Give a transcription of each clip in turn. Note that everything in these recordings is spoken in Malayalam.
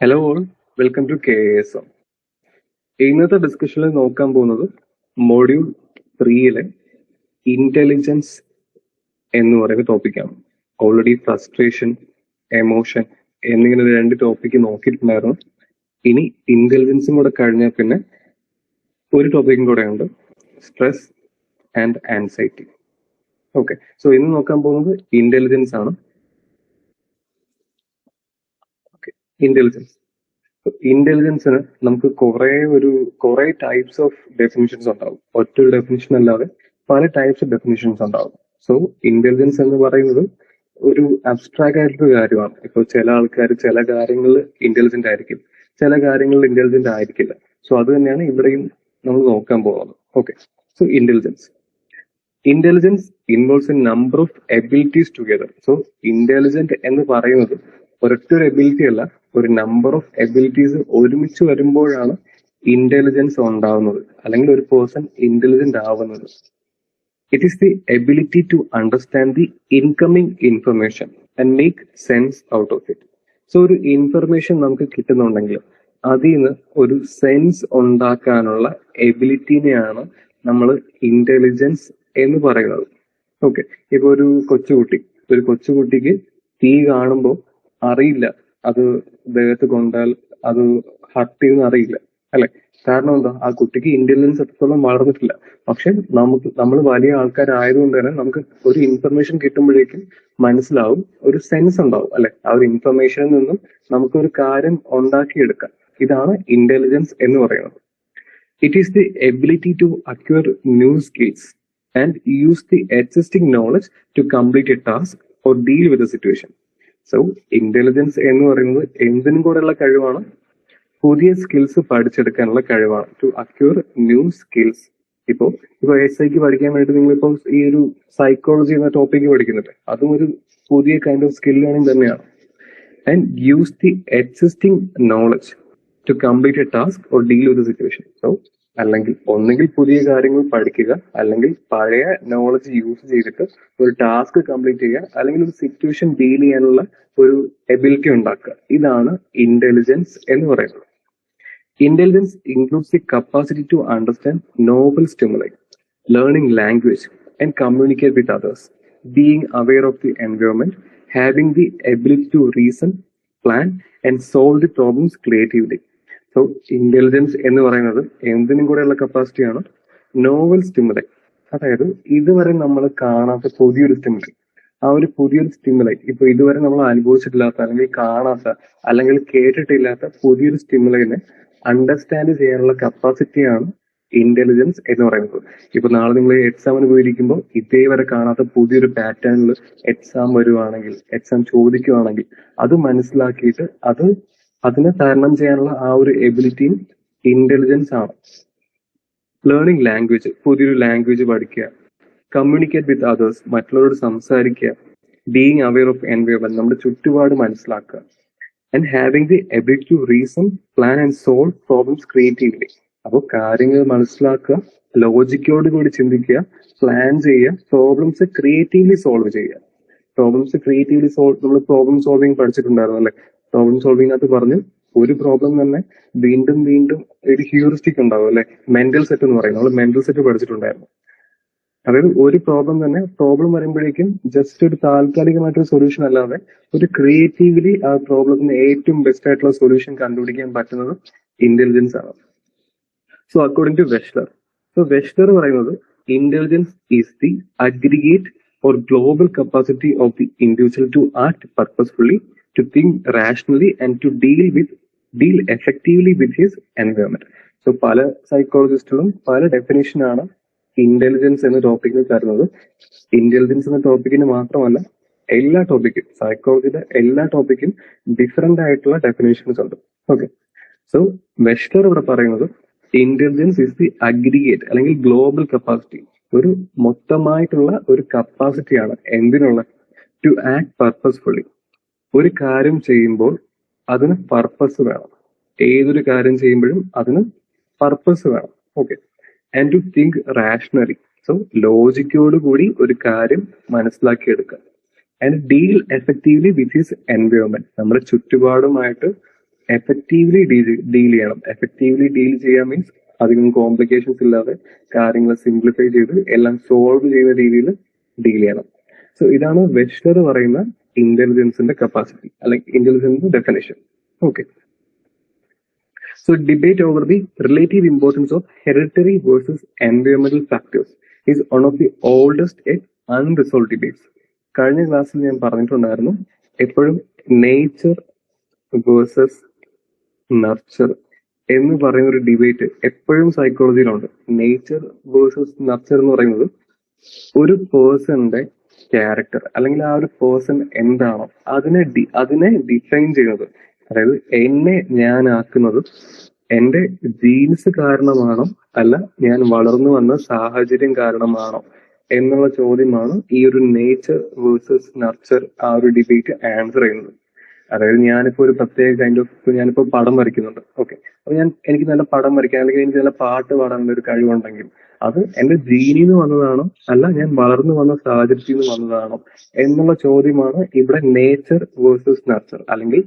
Hello all, welcome to KASM. ഇന്നത്തെ ഡിസ്കഷനിൽ നോക്കാൻ പോകുന്നത് മോഡ്യൂൾ 3-ലെ ഇന്റലിജൻസ് എന്ന് പറയുന്ന ടോപ്പിക്കാണ്. ഓൾറെഡി ഫ്രസ്ട്രേഷൻ, എമോഷൻ എന്നിങ്ങനെ രണ്ട് ടോപ്പിക്ക് നോക്കിയിട്ടുണ്ടായിരുന്നു. ഇനി ഇന്റലിജൻസും കൂടെ കഴിഞ്ഞാൽ പിന്നെ ഒരു ടോപ്പിക്കും കൂടെ ഉണ്ട്, stress and anxiety. Okay, so ഇന്ന് നോക്കാൻ പോകുന്നത് ഇന്റലിജൻസ് ആണ്. ഇന്റലിജൻസിന് നമുക്ക് കുറെ ടൈപ്സ് ഓഫ് ഡെഫിനിഷൻസ് ഉണ്ടാവും. ഒറ്റ ഡെഫിനിഷൻ അല്ലാതെ പല ടൈപ്സ് ഓഫ് ഡെഫിനിഷൻസ് ഉണ്ടാവും. സോ ഇന്റലിജൻസ് എന്ന് പറയുന്നത് ഒരു അബ്സ്ട്രാക്ട് ആയിട്ടുള്ള കാര്യമാണ്. ഇപ്പൊ ചില ആൾക്കാർ ചില കാര്യങ്ങളിൽ ഇന്റലിജന്റ് ആയിരിക്കും, ചില കാര്യങ്ങളിൽ ഇന്റലിജന്റ് ആയിരിക്കില്ല. സോ അത് തന്നെയാണ് ഇവിടെയും നമ്മൾ നോക്കാൻ പോകുന്നത്. Okay, so intelligence involves A number of abilities together. So intelligent എന്ന് പറയുന്നത് ഒരൊറ്റ ഒരു എബിലിറ്റി അല്ല, ഒരു നമ്പർ ഓഫ് എബിലിറ്റീസ് ഒരുമിച്ച് വരുമ്പോഴാണ് ഇന്റലിജൻസ് ഉണ്ടാവുന്നത്, അല്ലെങ്കിൽ ഒരു പേഴ്സൺ ഇന്റലിജന്റ് ആവുന്നത്. It is the ability to understand the incoming information and make sense out of it. So ഒരു ഇൻഫർമേഷൻ നമുക്ക് കിട്ടുന്നുണ്ടെങ്കിൽ അതിൽ നിന്ന് ഒരു സെൻസ് ഉണ്ടാക്കാനുള്ള എബിലിറ്റിനെയാണ് നമ്മൾ ഇന്റലിജൻസ് എന്ന് പറയുന്നത്. ഓക്കെ, ഇപ്പൊ ഒരു കൊച്ചുകുട്ടിക്ക് തീ കാണുമ്പോൾ അറിയില്ല അത് ദേഹത്ത് കൊണ്ടാൽ അത് ഹർട്ട് ചെയ്യുന്ന അറിയില്ല, അല്ലെ? കാരണം എന്താ? ആ കുട്ടിക്ക് ഇന്റലിജൻസ് എത്രത്തോളം വളർന്നിട്ടില്ല. പക്ഷെ നമ്മൾ വലിയ ആൾക്കാരായതുകൊണ്ട് തന്നെ നമുക്ക് ഒരു ഇൻഫർമേഷൻ കിട്ടുമ്പോഴേക്കും മനസ്സിലാവും, ഒരു സെൻസ് ഉണ്ടാവും, അല്ലെ? ആ ഒരു ഇൻഫർമേഷനിൽ നിന്നും നമുക്കൊരു കാര്യം ഉണ്ടാക്കിയെടുക്കാം. ഇതാണ് ഇന്റലിജൻസ് എന്ന് പറയുന്നത്. It is the ability to acquire new skills and use the existing knowledge to complete a task or deal with a situation. So intelligence എന്ന് പറയുന്നത് എന്തിനും കൂടെയുള്ള കഴിവാണ്, പുതിയ സ്കിൽസ് പഠിച്ചെടുക്കാനുള്ള കഴിവാണ്. To acquire new skills. ഇപ്പോ SIക്ക് പഠിക്കാൻ വേണ്ടി നിങ്ങളിപ്പോ ഈ ഒരു സൈക്കോളജി എന്ന ടോപ്പിക്ക് പഠിക്കുന്നുണ്ട്, അതും ഒരു പുതിയ കൈൻഡ് ഓഫ് സ്കിൽ ലേണിംഗ് തന്നെയാണ്. And use the existing knowledge to complete a task or deal with situation. So ഒന്നെങ്കിൽ പുതിയ കാര്യങ്ങൾ പഠിക്കുക, അല്ലെങ്കിൽ പഴയ നോളജ് യൂസ് ചെയ്തിട്ട് ഒരു ടാസ്ക് കംപ്ലീറ്റ് ചെയ്യുക, അല്ലെങ്കിൽ ഒരു സിറ്റുവേഷൻ ഡീൽ ചെയ്യാനുള്ള ഒരു എബിലിറ്റി ഉണ്ടാക്കുക. ഇതാണ് ഇന്റലിജൻസ് എന്ന് പറയുന്നത്. Intelligence includes the capacity to understand novel stimuli, learning language and communicate with others, being aware of the environment, having the ability to reason, plan and solve the problems creatively. So intelligence എന്ന് പറയുന്നത് എന്തിനും കൂടെയുള്ള കപ്പാസിറ്റിയാണ്. നോവൽ സ്റ്റിമുലൈ, അതായത് ഇതുവരെ നമ്മൾ കാണാത്ത പുതിയൊരു സ്റ്റിമുലൈ, ആ ഒരു പുതിയൊരു സ്റ്റിമുലൈ, ഇപ്പൊ ഇതുവരെ നമ്മൾ അനുഭവിച്ചിട്ടില്ലാത്ത, അല്ലെങ്കിൽ കാണാത്ത, അല്ലെങ്കിൽ കേട്ടിട്ടില്ലാത്ത പുതിയൊരു സ്റ്റിമുലൈനെ അണ്ടർസ്റ്റാൻഡ് ചെയ്യാനുള്ള കപ്പാസിറ്റിയാണ് ഇന്റലിജൻസ് എന്ന് പറയുന്നത്. ഇപ്പൊ നാളെ നിങ്ങൾ എക്സാമിന് പോയിരിക്കുമ്പോൾ ഇതേവരെ കാണാത്ത പുതിയൊരു പാറ്റേണിൽ എക്സാം വരുവാണെങ്കിൽ, എക്സാം ചോദിക്കുവാണെങ്കിൽ അത് മനസ്സിലാക്കിയിട്ട് അതിനെ തരണം ചെയ്യാനുള്ള ആ ഒരു എബിലിറ്റിയും ഇന്റലിജൻസ് ആണ്. ലേണിംഗ് ലാംഗ്വേജ്, പുതിയൊരു ലാംഗ്വേജ് പഠിക്കുക. കമ്മ്യൂണിക്കേറ്റ് വിത്ത് അതേഴ്സ്, മറ്റുള്ളവരോട് സംസാരിക്കുക. ബീയിങ് അവെയർ ഓഫ് എൻവയോൺമെന്റ്, നമ്മുടെ ചുറ്റുപാട് മനസ്സിലാക്കുക. And having the ability to reason, plan and solve problems creatively. അപ്പോൾ കാര്യങ്ങൾ മനസ്സിലാക്കുക, ലോജിക്കോട് കൂടി ചിന്തിക്കുക, പ്ലാൻ ചെയ്യുക, പ്രോബ്ലംസ് ക്രിയേറ്റീവ്ലി സോൾവ് ചെയ്യുക. നമ്മൾ പ്രോബ്ലം സോൾവിങ് പഠിച്ചിട്ടുണ്ടായിരുന്നു, അല്ലെ? പ്രോബ്ലം സോൾവിങ്ങിനകത്ത് പറഞ്ഞു, ഒരു പ്രോബ്ലം തന്നെ വീണ്ടും വീണ്ടും ഒരു ഹ്യൂറിസ്റ്റിക് ഉണ്ടാവും, അല്ലെ? മെന്റൽ സെറ്റ് എന്ന് പറയും. നമ്മൾ മെന്റൽ സെറ്റ് പഠിച്ചിട്ടുണ്ടായിരുന്നു. അതായത് ഒരു പ്രോബ്ലം വരുമ്പോഴേക്കും ജസ്റ്റ് ഒരു താൽക്കാലികമായിട്ടൊരു സൊല്യൂഷൻ അല്ലാതെ ഒരു ക്രിയേറ്റീവ്ലി ആ പ്രോബ്ലത്തിന് ഏറ്റവും ബെസ്റ്റ് ആയിട്ടുള്ള സൊല്യൂഷൻ കണ്ടുപിടിക്കാൻ പറ്റുന്നത് ഇന്റലിജൻസ് ആണ്. സോ അക്കോർഡിംഗ് ടു വെഷ്ലർ പറയുന്നത്, intelligence is the aggregate or global capacity of the individual to act purposefully, to think rationally and to deal effectively with his environment. So പല സൈക്കോളജിസ്റ്റുകളും പല ഡെഫിനേഷനാണ് ഇന്റലിജൻസ് എന്ന ടോപ്പിക്കിന് തരുന്നത്. ഇന്റലിജൻസ് എന്ന ടോപ്പിക്കിന് മാത്രമല്ല, എല്ലാ ടോപ്പിക്കും, സൈക്കോളജിയുടെ എല്ലാ ടോപ്പിക്കും ഡിഫറെന്റ് ആയിട്ടുള്ള ഡെഫിനേഷൻസ് ഉണ്ട്. ഓക്കെ, സോ വെഷ്ലർ ഇവിടെ പറയുന്നത് ഇന്റലിജൻസ് ഇസ് ദി അഗ്രിഗേറ്റ് അല്ലെങ്കിൽ ഗ്ലോബൽ കപ്പാസിറ്റി, ഒരു മൊത്തമായിട്ടുള്ള ഒരു കപ്പാസിറ്റിയാണ്. എന്തിനുള്ള? To act purposefully. ഒരു കാര്യം ചെയ്യുമ്പോൾ അതിന് പർപ്പസ് വേണം. ഏതൊരു കാര്യം ചെയ്യുമ്പോഴും അതിന് പർപ്പസ് വേണം. Okay, and to think rationally. So ലോജിക്കോട് കൂടി ഒരു കാര്യം മനസ്സിലാക്കിയെടുക്കുക. And deal effectively with his environment, നമ്മുടെ ചുറ്റുപാടുമായിട്ട് എഫക്റ്റീവ്ലി ഡീൽ ചെയ്യണം. എഫക്റ്റീവ്ലി ഡീൽ ചെയ്യാൻ മീൻസ് അധികം കോംപ്ലിക്കേഷൻസ് ഇല്ലാതെ കാര്യങ്ങൾ സിംപ്ലിഫൈ ചെയ്ത് എല്ലാം സോൾവ് ചെയ്യുന്ന രീതിയിൽ ഡീൽ ചെയ്യണം. സോ ഇതാണ് വെസ്റ്റർ പറയുന്ന ഇന്റലിജൻസിന്റെ കപ്പാസിറ്റി അല്ലെങ്കിൽ ഇന്റലിജൻസിന്റെ definition. Okay, so debate over the relative importance of hereditary versus എൻവയോൺമെന്റൽ factors is one of the oldest yet unresolved debates. കഴിഞ്ഞ ക്ലാസ്സിൽ ഞാൻ പറഞ്ഞിട്ടുണ്ടായിരുന്നു, എപ്പോഴും നേച്ചർ വേഴ്സസ് നർച്ചർ എന്ന് പറയുന്ന ഒരു ഡിബേറ്റ് എപ്പോഴും സൈക്കോളജിയിലുണ്ട്. നേച്ചർ വേഴ്സസ് നർച്ചർ എന്ന് പറയുന്നത് ഒരു പേഴ്സന്റെ ക്യാരക്ടർ അല്ലെങ്കിൽ ആ ഒരു പേഴ്സൺ എന്താണോ അതിനെ ഡിഫൈൻ ചെയ്യുന്നത്, അതായത് എന്നെ ഞാനാക്കുന്നത് എന്റെ ജീൻസ് കാരണമാണോ അല്ല ഞാൻ വളർന്നു വന്ന സാഹചര്യം കാരണമാണോ എന്നുള്ള ചോദ്യമാണ് ഈ ഒരു നേച്ചർ വേഴ്സസ് നർച്ചർ ആ ഒരു ഡിബേറ്റ് ആൻസർ ചെയ്യുന്നത്. അതായത് ഞാനിപ്പോ ഒരു പ്രത്യേക കൈൻഡ് ഓഫ് ഞാനിപ്പോ പടം വരയ്ക്കുന്നുണ്ട്. ഓക്കെ, അപ്പൊ എനിക്ക് നല്ല പടം വരയ്ക്കാൻ അല്ലെങ്കിൽ എനിക്ക് നല്ല പാട്ട് പാടാനുള്ള ഒരു കഴിവുണ്ടെങ്കിൽ അത് എന്റെ ജീനിൽ നിന്ന് വന്നതാണോ അല്ല ഞാൻ വളർന്നു വന്ന സാഹചര്യത്തിൽ നിന്ന് വന്നതാണോ എന്നുള്ള ചോദ്യമാണ് ഇവിടെ നേച്ചർ വേഴ്സസ് നർച്ചർ അല്ലെങ്കിൽ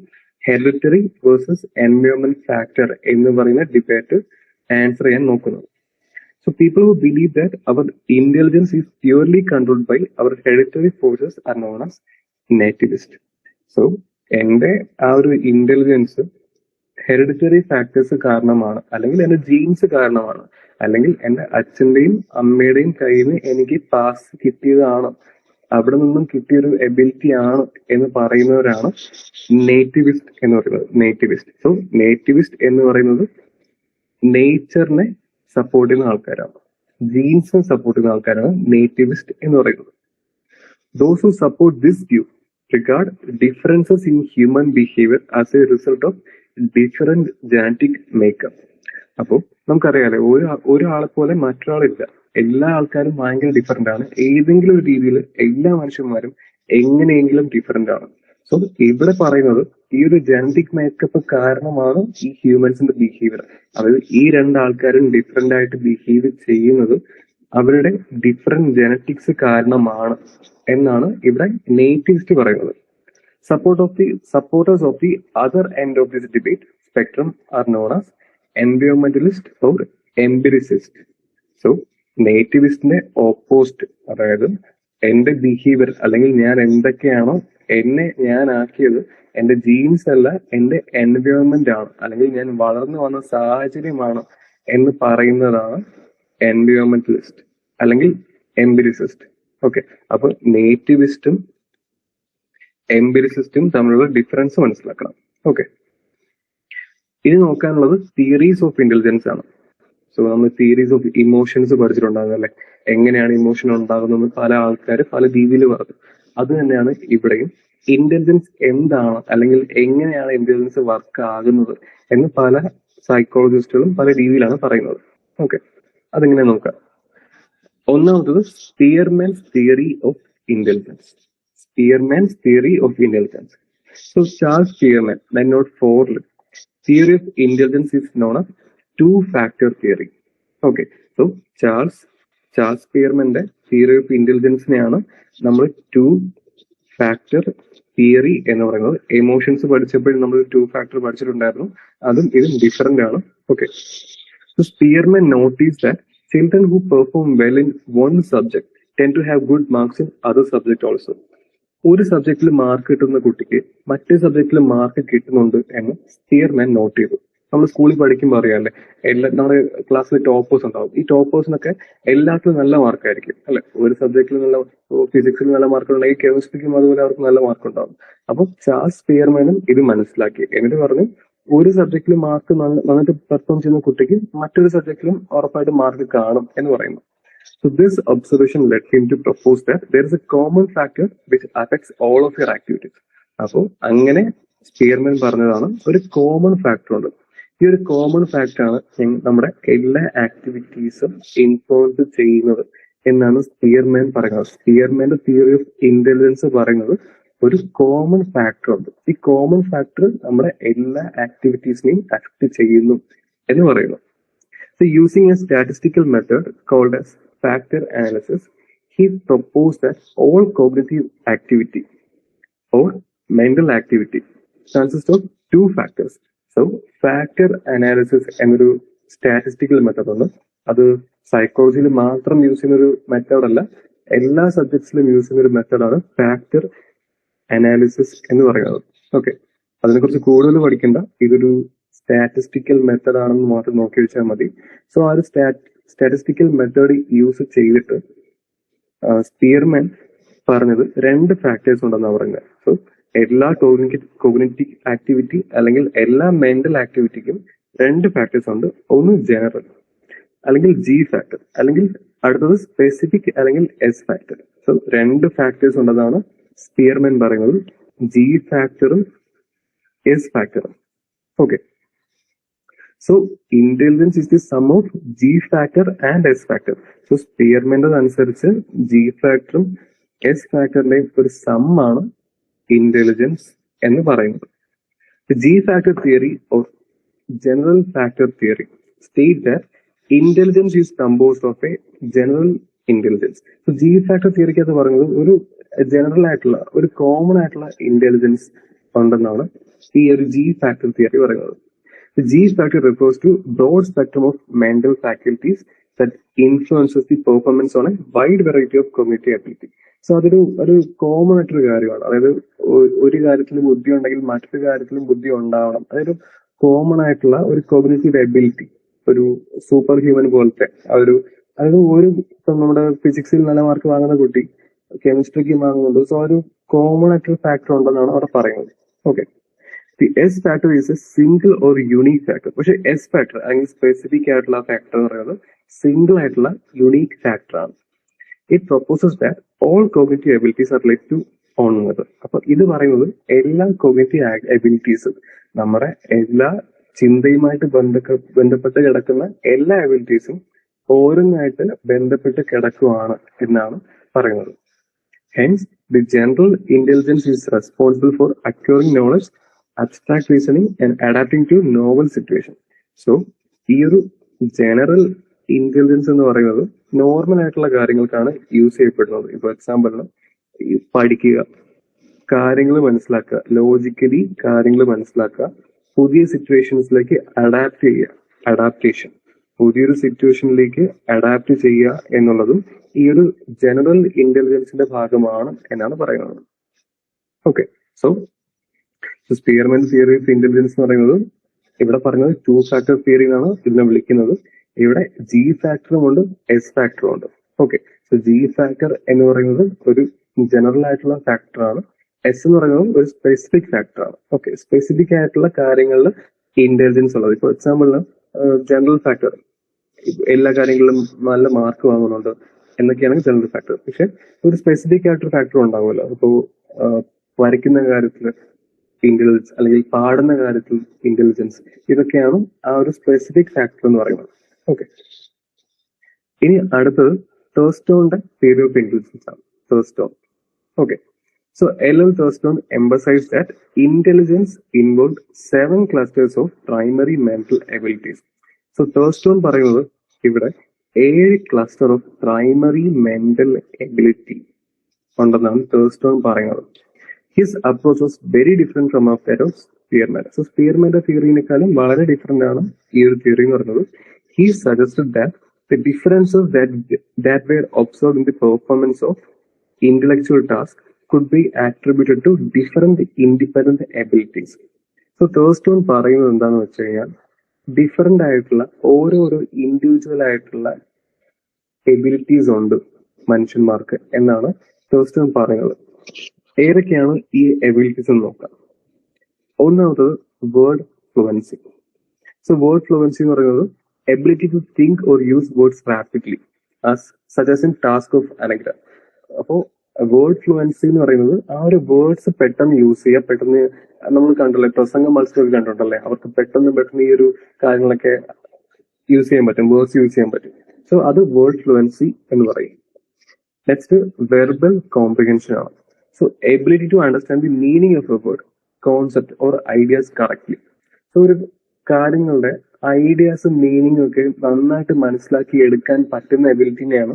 ഹെറിഡിറ്ററി വേഴ്സസ് എൻവയോൺമെന്റ് ഫാക്ടർ എന്ന് പറയുന്ന ഡിബേറ്റ് ആൻസർ ചെയ്യാൻ നോക്കുന്നത്. So people who believe that our intelligence is purely controlled by our hereditary forces are known as nativist. So എന്റെ ആ ഒരു ഇന്റലിജൻസ് ഹെറിഡിറ്ററി ഫാക്ടേഴ്സ് കാരണമാണ് അല്ലെങ്കിൽ എന്റെ ജീൻസ് കാരണമാണ് അല്ലെങ്കിൽ എന്റെ അച്ഛന്റെയും അമ്മയുടെയും കയ്യിൽ നിന്ന് എനിക്ക് പാസ് കിട്ടിയതാണ്, അവിടെ നിന്നും കിട്ടിയൊരു എബിലിറ്റി ആണ് എന്ന് പറയുന്നവരാണ് നേറ്റിവിസ്റ്റ് എന്ന് പറയുന്നത്. നേറ്റിവിസ്റ്റ്. സോ നേറ്റിവിസ്റ്റ് എന്ന് പറയുന്നത് നേച്ചറിനെ സപ്പോർട്ട് ചെയ്യുന്ന ആൾക്കാരാണ്, ജീൻസിനെ സപ്പോർട്ട് ചെയ്യുന്ന ആൾക്കാരാണ് നേറ്റിവിസ്റ്റ് എന്ന് പറയുന്നത്. Those who support this view regard differences in human behavior as a result of different genetic makeup. അപ്പോൾ നമുക്കറിയാലോ, ഒരാളെ പോലെ മറ്റൊരാളില്ല. എല്ലാ ആൾക്കാരും ഭയങ്കര ഡിഫറെന്റ് ആണ്. ഏതെങ്കിലും ഒരു രീതിയിൽ എല്ലാ മനുഷ്യന്മാരും എങ്ങനെയെങ്കിലും ഡിഫറെന്റ് ആണ്. സോ ഇവിടെ പറയുന്നത് ഈ ഒരു ജനറ്റിക് മേക്കപ്പ് കാരണമാണ് ഈ ഹ്യൂമൻസിന്റെ ബിഹേവിയർ. അതായത് ഈ രണ്ടാൾക്കാരും ഡിഫറെന്റ് ആയിട്ട് ബിഹേവ് ചെയ്യുന്നത് അവരുടെ ഡിഫറെന്റ് ജനറ്റിക്സ് കാരണമാണ് എന്നാണ് ഇവിടെ നേറ്റിവിസ്റ്റ് പറയുന്നത്. Supporters of the other end of this debate spectrum are known as environmentalist or empiricist. So നേറ്റിവിസ്റ്റിന്റെ ഓപ്പോസിറ്റ്, അതായത് എന്റെ ബിഹേവിയർ അല്ലെങ്കിൽ ഞാൻ എന്തൊക്കെയാണോ എന്നെ ഞാൻ ആക്കിയത് എന്റെ ജീൻസ് അല്ല എന്റെ എൻവയോൺമെന്റ് ആണ് അല്ലെങ്കിൽ ഞാൻ വളർന്നു വന്ന സാഹചര്യമാണ് എന്ന് പറയുന്നതാണ് എൻവയോൺമെന്റലിസ്റ്റ് അല്ലെങ്കിൽ എംപിരിസിസ്റ്റ്. ഓക്കെ, അപ്പൊ നേറ്റിവിസ്റ്റും എംപിരിസിസ്റ്റും തമ്മിലുള്ള ഡിഫറൻസ് മനസ്സിലാക്കണം. ഓക്കെ, ഇനി നോക്കാനുള്ളത് തിയറീസ് ഓഫ് ഇന്റലിജൻസ് ആണ്. സോ നമ്മൾ തിയറീസ് ഓഫ് ഇമോഷൻസ് പഠിച്ചിട്ടുണ്ടാകും അല്ലെ, എങ്ങനെയാണ് ഇമോഷൻ ഉണ്ടാകുന്നത് പല ആൾക്കാർ പല രീതിയിൽ പറഞ്ഞു. അത് തന്നെയാണ് ഇവിടെയും. ഇന്റലിജൻസ് എന്താണ് അല്ലെങ്കിൽ എങ്ങനെയാണ് ഇന്റലിജൻസ് വർക്ക് ആകുന്നത് എന്ന് പല സൈക്കോളജിസ്റ്റുകളും പല രീതിയിലാണ് പറയുന്നത്. ഓക്കെ, അതെങ്ങനെ നോക്കാം. ഒന്നാമത്തത് Spearman's theory of intelligence. Spearman's theory of intelligence. So Charles Spearman, then not four, theory of intelligence is known as two-factor theory. Okay, so Charles സ്പിയർമാന്റെ തിയറി ഓഫ് ഇന്റലിജൻസിനെയാണ് നമ്മൾ ടു ഫാക്ടർ തിയറി എന്ന് പറയുന്നത്. എമോഷൻസ് പഠിച്ചപ്പോഴും നമ്മൾ ടു ഫാക്ടർ പഠിച്ചിട്ടുണ്ടായിരുന്നു, അതും ഇതും ഡിഫറെന്റ് ആണ്. Okay, so Spearman noticed that children who perform well in one subject tend to have good marks in other subject also. ഒരു സബ്ജക്റ്റിൽ മാർക്ക് കിട്ടുന്ന കുട്ടിക്ക് മറ്റേ സബ്ജക്റ്റിൽ മാർക്ക് കിട്ടുന്നുണ്ട് എന്ന് സ്പിയർമാൻ നോട്ട് ചെയ്തു. നമ്മൾ സ്കൂളിൽ പഠിക്കുമ്പോൾ അറിയാമല്ലേ, നമ്മുടെ ക്ലാസ്സിൽ ടോപ്പേഴ്സ് ഉണ്ടാവും. ഈ ടോപ്പേഴ്സിനൊക്കെ എല്ലാത്തിലും നല്ല മാർക്കായിരിക്കും അല്ലെ. ഒരു സബ്ജക്റ്റിൽ നല്ല, ഫിസിക്സിൽ നല്ല മാർക്ക് ഉണ്ടെങ്കിൽ കെമിസ്ട്രിക്കും അതുപോലെ അവർക്ക് നല്ല മാർക്ക് ഉണ്ടാവും. അപ്പൊ ചാൾസ് സ്പിയർമാനും ഇത് മനസ്സിലാക്കി. എന്നിട്ട് പറഞ്ഞു, ഒരു സബ്ജക്റ്റിൽ മാർക്ക് നന്നായിട്ട് പെർഫോം ചെയ്യുന്ന കുട്ടിക്ക് മറ്റൊരു സബ്ജക്റ്റിലും ഉറപ്പായിട്ട് മാർക്ക് കാണും എന്ന് പറയുന്നു. So this observation led him to propose that there is a common factor which affects all of your activities. അപ്പോൾ അങ്ങനെ സ്പിയർമാൻ പറഞ്ഞതാണ് ഒരു കോമൺ ഫാക്ടർ ഉണ്ട്. ഈ ഒരു കോമൺ ഫാക്ടർ ആണ് നമ്മുടെ എല്ലാ ആക്ടിവിറ്റീസും ഇൻഫ്ലുവൻസ് ചെയ്യുന്നത് എന്നാണ് സ്പിയർമാൻ പറയുന്നത്. സ്പിയർമാന്റെ തിയറി ഓഫ് ഇന്റലിജൻസ് പറയുന്നത് ഒരു കോമൺ ഫാക്ടർ ഉണ്ട്. ഈ കോമൺ ഫാക്ടർ നമ്മുടെ എല്ലാ ആക്ടിവിറ്റീസിനെയും അഫക്ട് ചെയ്യുന്നു എന്ന് പറയുന്നു. So using a statistical method called as factor analysis, he proposed that all cognitive activity or mental activity consists of two factors, so factor analysis എന്നൊരു സ്റ്റാറ്റിസ്റ്റിക്കൽ മെത്തഡ് ഉണ്ട്. അത് സൈക്കോളജിയിൽ മാത്രം യൂസ് ചെയ്യുന്ന ഒരു മെത്തേഡല്ല, എല്ലാ സബ്ജക്ട്സിലും യൂസ് ചെയ്യുന്ന ഒരു മെത്തേഡാണ് ഫാക്ടർ അനാലിസിസ് എന്ന് പറയുന്നത്. ഓക്കെ, അതിനെക്കുറിച്ച് കൂടുതൽ പഠിക്കേണ്ട, ഇതൊരു സ്റ്റാറ്റിസ്റ്റിക്കൽ മെത്തേഡ് ആണെന്ന് മാത്രം നോക്കി വെച്ചാൽ മതി. സോ ആ ഒരു സ്റ്റാറ്റിസ്റ്റിക്കൽ മെത്തേഡ് യൂസ് ചെയ്തിട്ട് സ്പിയർമാൻ പറഞ്ഞത് 2 ഫാക്ടേഴ്സ് ഉണ്ടെന്നാണ് പറയുന്നത്. സോ എല്ലാ കോഗ്നിറ്റീവ് ആക്ടിവിറ്റി അല്ലെങ്കിൽ എല്ലാ മെന്റൽ ആക്ടിവിറ്റിക്കും 2 ഫാക്ടേഴ്സ് ഉണ്ട്. ഒന്ന് ജനറൽ അല്ലെങ്കിൽ ജി ഫാക്ടർ, അല്ലെങ്കിൽ അടുത്തത് സ്പെസിഫിക് അല്ലെങ്കിൽ എസ് ഫാക്ടർ. സോ 2 ഫാക്ടേഴ്സ് ഉണ്ടെന്നാണ് സ്പിയർമാൻ പറയുന്നത്, ജി ഫാക്ടറും എസ് ഫാക്ടറും. Okay, so intelligence is the sum of G factor and S factor. So സ്പിയർമാൻ്റെ അനുസരിച്ച് ജി ഫാക്ടറും എസ് ഫാക്ടറിന്റെയും ഒരു സം ആണ് ഇന്റലിജൻസ് എന്ന് പറയുന്നത്. G factor theory or general factor theory state that intelligence is composed of a general intelligence. So G factor തിയറിക്ക് അത് പറയുന്നത് ഒരു ജനറൽ ആയിട്ടുള്ള, ഒരു കോമൺ ആയിട്ടുള്ള ഇന്റലിജൻസ് ഉണ്ടെന്നാണ് ഈ ഒരു ജി ഫാക്ടർ തിയറി പറയുന്നത്. The G factor refers to broad spectrum of mental faculties that influences the performance on a wide variety of cognitive ability. So ഒരു കോമൺ ആയിട്ടൊരു കാര്യമാണ്. അതായത് ഒരു കാര്യത്തിൽ ബുദ്ധി ഉണ്ടെങ്കിൽ മറ്റൊരു കാര്യത്തിലും ബുദ്ധി ഉണ്ടാവണം. അതായത് കോമൺ ആയിട്ടുള്ള ഒരു കോഗ്നിറ്റീവ് എബിലിറ്റി, ഒരു സൂപ്പർ ഹ്യൂമൻ പോലത്തെ അതായത് ഇപ്പം നമ്മുടെ ഫിസിക്സിൽ നല്ല മാർക്ക് വാങ്ങുന്ന കുട്ടി കെമിസ്ട്രിക്ക് വാങ്ങുന്നുണ്ട്. സോ ഒരു കോമൺ ആയിട്ടുള്ള ഫാക്ടർ ഉണ്ടെന്നാണ് അവിടെ പറയുന്നത്. Okay, the S factor is a single or unique factor. പക്ഷെ എസ് ഫാക്ടർ അല്ലെങ്കിൽ സ്പെസിഫിക് ആയിട്ടുള്ള ഫാക്ടർ എന്ന് പറയുന്നത് സിംഗിൾ ആയിട്ടുള്ള യുണീക് ഫാക്ടർ ആണ്. It proposes that all cognitive abilities are related to on method. അപ്പൊ ഇത് പറയുന്നത് എല്ലാ കോഗ്നിറ്റീവ് എബിലിറ്റീസും, നമ്മുടെ എല്ലാ ചിന്തയുമായിട്ട് ബന്ധപ്പെട്ട് കിടക്കുന്ന എല്ലാ എബിലിറ്റീസും ഓരോന്നായിട്ട് ബന്ധപ്പെട്ട് കിടക്കുവാണ് എന്നാണ് പറയുന്നത്. Hence the general intelligence is responsible for acquiring knowledge, abstract reasoning and adapting to novel situation. So ഈ ഒരു ജനറൽ ഇന്റലിജൻസ് എന്ന് പറയുന്നത് നോർമൽ ആയിട്ടുള്ള കാര്യങ്ങൾക്കാണ് യൂസ് ചെയ്യപ്പെടുന്നത്. ഇപ്പൊ എക്സാമ്പിളിന് പഠിക്കുക, കാര്യങ്ങൾ മനസ്സിലാക്കുക, ലോജിക്കലി കാര്യങ്ങൾ മനസ്സിലാക്കുക, പുതിയ സിറ്റുവേഷൻസിലേക്ക് അഡാപ്റ്റ് ചെയ്യുക, അഡാപ്റ്റേഷൻ, പുതിയൊരു സിറ്റുവേഷനിലേക്ക് അഡാപ്റ്റ് ചെയ്യുക എന്നുള്ളതും ഈ ഒരു ജനറൽ ഇന്റലിജൻസിന്റെ ഭാഗമാണ് എന്നാണ് പറയുന്നത്. Okay, so Spearman theory of intelligence എന്ന് പറയുന്നത് ഇവിടെ പറയുന്നത് 2 ഫാക്ടർ തിയറി എന്നാണ് ഇതിനെ വിളിക്കുന്നത്. ഇവിടെ ജി ഫാക്ടറും ഉണ്ട്, എസ് ഫാക്ടറും ഉണ്ട്. ഓക്കെ, സോ ജി ഫാക്ടർ എന്ന് പറയുന്നത് ഒരു ജനറൽ ആയിട്ടുള്ള ഫാക്ടർ ആണ്. എസ് എന്ന് പറയുന്നത് ഒരു സ്പെസിഫിക് ഫാക്ടർ ആണ്. ഓക്കെ, സ്പെസിഫിക് ആയിട്ടുള്ള കാര്യങ്ങളിൽ ഇന്റലിജൻസ് ഉള്ളത്. ഇപ്പോൾ എക്സാമ്പിളിന് ജനറൽ ഫാക്ടർ, എല്ലാ കാര്യങ്ങളിലും നല്ല മാർക്ക് വാങ്ങുന്നുണ്ട് എന്നൊക്കെയാണ് ജനറൽ ഫാക്ടർ. പക്ഷെ ഒരു സ്പെസിഫിക് ആയിട്ടൊരു ഫാക്ടർ ഉണ്ടാവുമല്ലോ. ഇപ്പോൾ വരയ്ക്കുന്ന കാര്യത്തിൽ ഇന്റലിജൻസ് അല്ലെങ്കിൽ പാടുന്ന കാര്യത്തിൽ ഇന്റലിജൻസ്, ഇതൊക്കെയാണ് ആ ഒരു സ്പെസിഫിക് ഫാക്ടർ എന്ന് പറയുന്നത്. ഓക്കെ, ഇനി അടുത്തത് തേഴ്സ്റ്റോണിന്റെ തിയറി ഓഫ് ഇന്റലിജൻസ് ആണ്. Thurstone. Okay, so L.L. Thurston emphasized that intelligence involved 7 clusters of primary mental abilities. So Thurstone പറയുന്നത് ഇവിടെ 7 cluster of primary mental ability ഉണ്ടെന്നാണ് തേഴ്സ്റ്റോൺ പറയുന്നത്. His approach was very different from that of Spearman. So സ്പിയർമാന്റെ തിയറിനേക്കാളും വളരെ ഡിഫറെന്റ് ആണ് ഈ ഒരു തിയറി എന്ന് പറയുന്നത്. He suggested that the differences that were observed in the performance of intellectual tasks could be attributed to different independent abilities. So Thurstone പറയുന്നത് എന്താണെന്ന് വെച്ച് കഴിഞ്ഞാൽ, ഡിഫറെന്റ് ആയിട്ടുള്ള ഓരോരോ ഇൻഡിവിജ്വൽ ആയിട്ടുള്ള എബിലിറ്റീസ് ഉണ്ട് മനുഷ്യന്മാർക്ക് എന്നാണ് തേഴ്സ്റ്റോൺ പറയുന്നത്. ഏതൊക്കെയാണ് ഈ എബിലിറ്റീസ് എന്ന് നോക്കാം. ഒന്നാമത്തത് word fluency. So word fluency എന്ന് പറയുന്നത് ability to think or use words rapidly such as in task of anagram. അപ്പോൾ വേർഡ് ഫ്ലുവൻസി എന്ന് പറയുന്നത് ആ ഒരു വേർഡ്സ് പെട്ടെന്ന് യൂസ് ചെയ്യുക, പെട്ടെന്ന് നമ്മൾ കണ്ടല്ലേ പ്രസംഗ മത്സരമൊക്കെ കണ്ടിട്ടുണ്ടല്ലേ, അവർക്ക് പെട്ടെന്ന് ഈ ഒരു കാര്യങ്ങളൊക്കെ യൂസ് ചെയ്യാൻ പറ്റും, വേർഡ്സ് യൂസ് ചെയ്യാൻ പറ്റും. സോ അത് വേർഡ് ഫ്ലുവൻസി എന്ന് പറയും. നെക്സ്റ്റ് വെർബൽ കോംപ്രിഹെൻഷൻ ആണ്. So ability to understand the meaning of a word, concept or ideas correctly. So ഒരു കാര്യങ്ങളുടെ ഐഡിയാസും മീനിങ്ങും ഒക്കെ നന്നായിട്ട് മനസ്സിലാക്കി എടുക്കാൻ പറ്റുന്ന എബിലിറ്റിനെയാണ്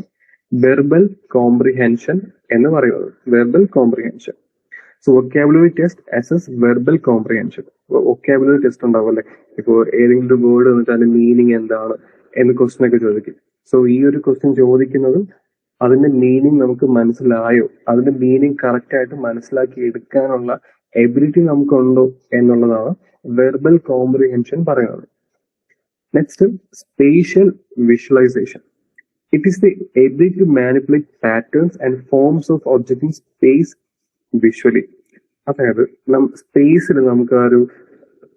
വെർബൽ കോംപ്രിഹെൻഷൻ എന്ന് പറയുന്നത്. Verbal comprehension. So vocabulary test assess verbal comprehension. Vocabulary test ഉണ്ടാവും അല്ലെ, ഇപ്പോൾ ഏതെങ്കിലും ഒരു വേർഡ് വന്നിട്ട് അതിന്റെ മീനിങ് എന്താണ് എന്ന് ക്വസ്റ്റ്യൻ ഒക്കെ ചോദിക്കും. സോ ഈ ഒരു ക്വസ്റ്റ്യൻ ചോദിക്കുന്നത് അതിന്റെ മീനിങ് നമുക്ക് മനസ്സിലായോ, അതിന്റെ മീനിങ് കറക്റ്റ് ആയിട്ട് മനസ്സിലാക്കി എടുക്കാനുള്ള എബിലിറ്റി നമുക്കുണ്ടോ എന്നുള്ളതാണ് വെർബൽ കോംപ്രിഹെൻഷൻ പറയുന്നത്. Next, spatial visualisation. It is the ability to manipulate patterns and forms of objects in space visually. അതായത് സ്പേസിൽ നമുക്ക് ആ ഒരു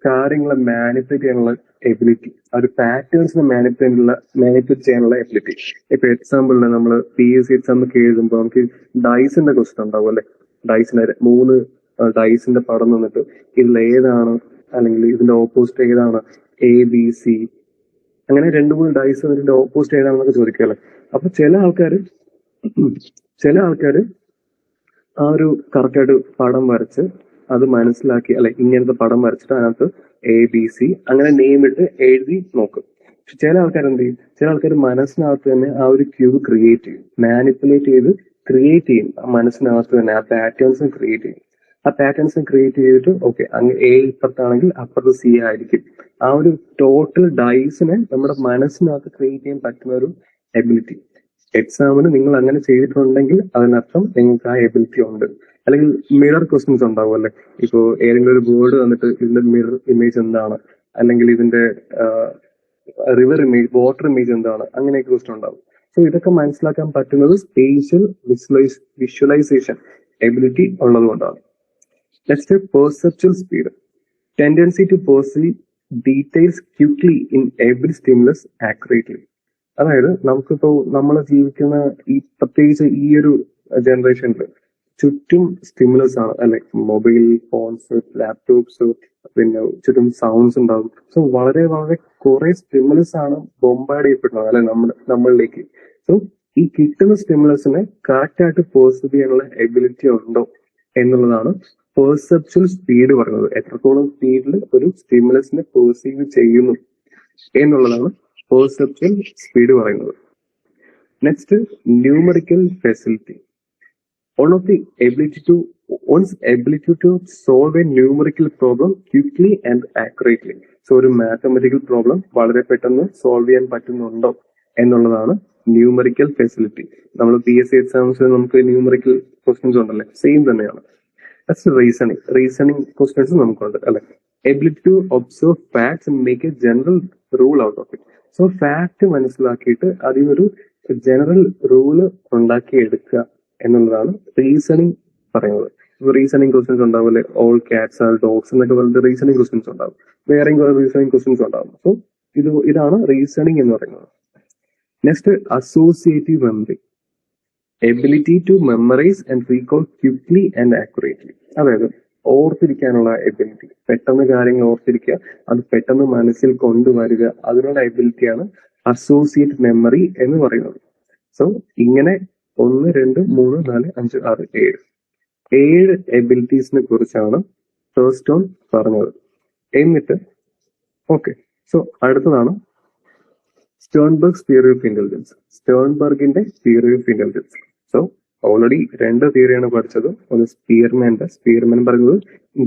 കാര്യങ്ങളെ മാനിപ്പുലേറ്റ് ചെയ്യാനുള്ള എബിലിറ്റി, ആ ഒരു പാറ്റേൺസിനെ മാനിപ്പുലേറ്റ് ചെയ്യാനുള്ള എബിലിറ്റി. ഇപ്പൊ എക്സാമ്പിളിന് നമ്മൾ PSC എക്സാം ഒക്കെ എഴുതുമ്പോൾ നമുക്ക് ഡൈസിന്റെ ക്വസ്റ്റൻ ഉണ്ടാവും അല്ലെ. ഡൈസിന്റെ 3 ഡൈസിന്റെ പടം നിന്നിട്ട് ഇതിൽ ഏതാണ്, അല്ലെങ്കിൽ ഇതിന്റെ ഓപ്പോസിറ്റ് ഏതാണ്, ABC, അങ്ങനെ 2-3 ഡൈസ് ഇതിന്റെ ഓപ്പോസിറ്റ് ഏതാണെന്നൊക്കെ ചോദിക്കുകയല്ലേ. അപ്പൊ ചില ആൾക്കാര് ആ ഒരു കറക്റ്റായിട്ട് പടം വരച്ച് അത് മനസ്സിലാക്കി, അല്ലെ ഇങ്ങനത്തെ പടം വരച്ചിട്ട് അതിനകത്ത് ABC അങ്ങനെ നെയിം ഇട്ട് എഴുതി നോക്കും. പക്ഷെ ചില ആൾക്കാർ എന്ത് ചെയ്യും, ചില ആൾക്കാർ മനസ്സിനകത്ത് തന്നെ ആ ഒരു ക്യൂബ് ക്രിയേറ്റ് ചെയ്യും, മാനിപ്പുലേറ്റ് ചെയ്ത് ക്രിയേറ്റ് ചെയ്യും. ആ മനസ്സിനകത്ത് തന്നെ ആ പാറ്റേൺസ് ക്രിയേറ്റ് ചെയ്യും. ആ പാറ്റേൺസ് ക്രിയേറ്റ് ചെയ്തിട്ട് ഓക്കെ അങ്ങ് A ഇപ്പുറത്താണെങ്കിൽ അപ്പുറത്ത് C ആയിരിക്കും. ആ ഒരു ടോട്ടൽ ഡൈസിനെ നമ്മുടെ മനസ്സിനകത്ത് ക്രിയേറ്റ് ചെയ്യാൻ പറ്റുന്ന ഒരു എബിലിറ്റി. എക്സാമിന് നിങ്ങൾ അങ്ങനെ ചെയ്തിട്ടുണ്ടെങ്കിൽ അതിനർത്ഥം നിങ്ങൾക്ക് ആ എബിലിറ്റി ഉണ്ട്. അല്ലെങ്കിൽ മിറർ ക്വസ്റ്റ്യൻസ് ഉണ്ടാവും അല്ലെ. ഇപ്പോൾ ഏതെങ്കിലും ഒരു വേർഡ് വന്നിട്ട് ഇതിന്റെ മിറർ ഇമേജ് എന്താണ്, അല്ലെങ്കിൽ ഇതിന്റെ റിവർ ഇമേജ്, വാട്ടർ ഇമേജ് എന്താണ്, അങ്ങനെയൊക്കെ ക്വസ്റ്റ്യൻ ഉണ്ടാവും. സോ ഇതൊക്കെ മനസ്സിലാക്കാൻ പറ്റുന്നത് സ്പേഷ്യൽ വിഷ്വലൈസേഷൻ എബിലിറ്റി ഉള്ളത് കൊണ്ടാണ്. Next, perceptual speed. Tendency to perceive details quickly in every stimulus accurately. അതായത് നമുക്കിപ്പോ നമ്മൾ ജീവിക്കുന്ന പ്രത്യേകിച്ച് ഈ ഒരു ജനറേഷനിൽ ചുറ്റും സ്റ്റിമുലസ് ആണ് അല്ലെ. മൊബൈൽ ഫോൺസ്, ലാപ്ടോപ്സ്, പിന്നെ ചുറ്റും സൗണ്ട്സ് ഉണ്ടാവും. സോ വളരെ വളരെ കുറെ സ്റ്റിമുലസ് ആണ് ബോംബാർഡ് ചെയ്യപ്പെടുന്നത് അല്ലെ നമ്മളിലേക്ക്. സോ ഈ കിട്ടുന്ന സ്റ്റിമുലസിനെ കറക്റ്റ് ആയിട്ട് പെർസീവ് ചെയ്യാനുള്ള എബിലിറ്റി ഉണ്ടോ എന്നുള്ളതാണ് പെർസെപ്ച്വൽ സ്പീഡ് പറയുന്നത്. എത്രത്തോളം സ്പീഡിൽ ഒരു സ്റ്റിമുലസിനെ പെർസീവ് ചെയ്യുന്നു എന്നുള്ളതാണ് പെർസെപ്ച്വൽ സ്പീഡ് പറയുന്നത്. Next, numerical facility. One's ability to solve a numerical problem quickly and accurately. So ഒരു മാത്തമെറ്റിക്കൽ പ്രോബ്ലം വളരെ പെട്ടെന്ന് സോൾവ് ചെയ്യാൻ പറ്റുന്നുണ്ടോ എന്നുള്ളതാണ് ന്യൂമറിക്കൽ ഫെസിലിറ്റി. നമ്മൾ PSC എക്സാംസിൽ നമുക്ക് ന്യൂമറിക്കൽ ക്വസ്റ്റ്യൻസ് ഉണ്ടല്ലേ, സെയിം തന്നെയാണ്. റീസണിങ് ക്വസ്റ്റ്യൻസ് നമുക്കുണ്ട് അല്ലെ. Ability to observe facts and make a general rule out of it. So fact മനസ്സിലാക്കിയിട്ട് അതിനൊരു ജനറൽ റൂള് ഉണ്ടാക്കി എടുക്കുക എന്നുള്ളതാണ് റീസണിങ് പറയുന്നത്. ഇപ്പൊ റീസണിങ് ക്വസ്റ്റ്യൻസ് ഉണ്ടാവും അല്ലെ. ഓൾ കാറ്റ്സ് ആർ ഡോഗ്സ് എന്നൊക്കെ പറഞ്ഞിട്ട് റീസണിങ് ക്വസ്റ്റ്യൻസ് ഉണ്ടാവും. വേറെയും കുറെ റീസണിങ് ക്വസ്റ്റ്യൻസ് ഉണ്ടാവും. സോ ഇതാണ് റീസണിങ് എന്ന് പറയുന്നത്. Next, associative memory. Ability to memorise and recall quickly and accurately. അതായത് ഓർത്തിരിക്കാനുള്ള എബിലിറ്റി, പെട്ടെന്ന് കാര്യങ്ങൾ ഓർത്തിരിക്കുക, അത് പെട്ടെന്ന് മനസ്സിൽ കൊണ്ടുവരിക, അതിനുള്ള എബിലിറ്റിയാണ് അസോസിയേറ്റ് മെമ്മറി എന്ന് പറയുന്നത്. സോ ഇങ്ങനെ 1, 2, 3, 4, 5, 6, 7 എബിലിറ്റീസിനെ കുറിച്ചാണ് തേർസ്റ്റോൺ പറഞ്ഞത്. എന്നിട്ട് ഓക്കെ, സോ അടുത്തതാണ് സ്റ്റേൺബർഗ്സ് തിയറി ഓഫ് ഇന്റലിജൻസ്. സ്റ്റേൺബർഗിന്റെ theory of intelligence. So already 2 തിയറിയാണ് പഠിച്ചത്. ഒന്ന് സ്പീർമാൻ പറഞ്ഞത്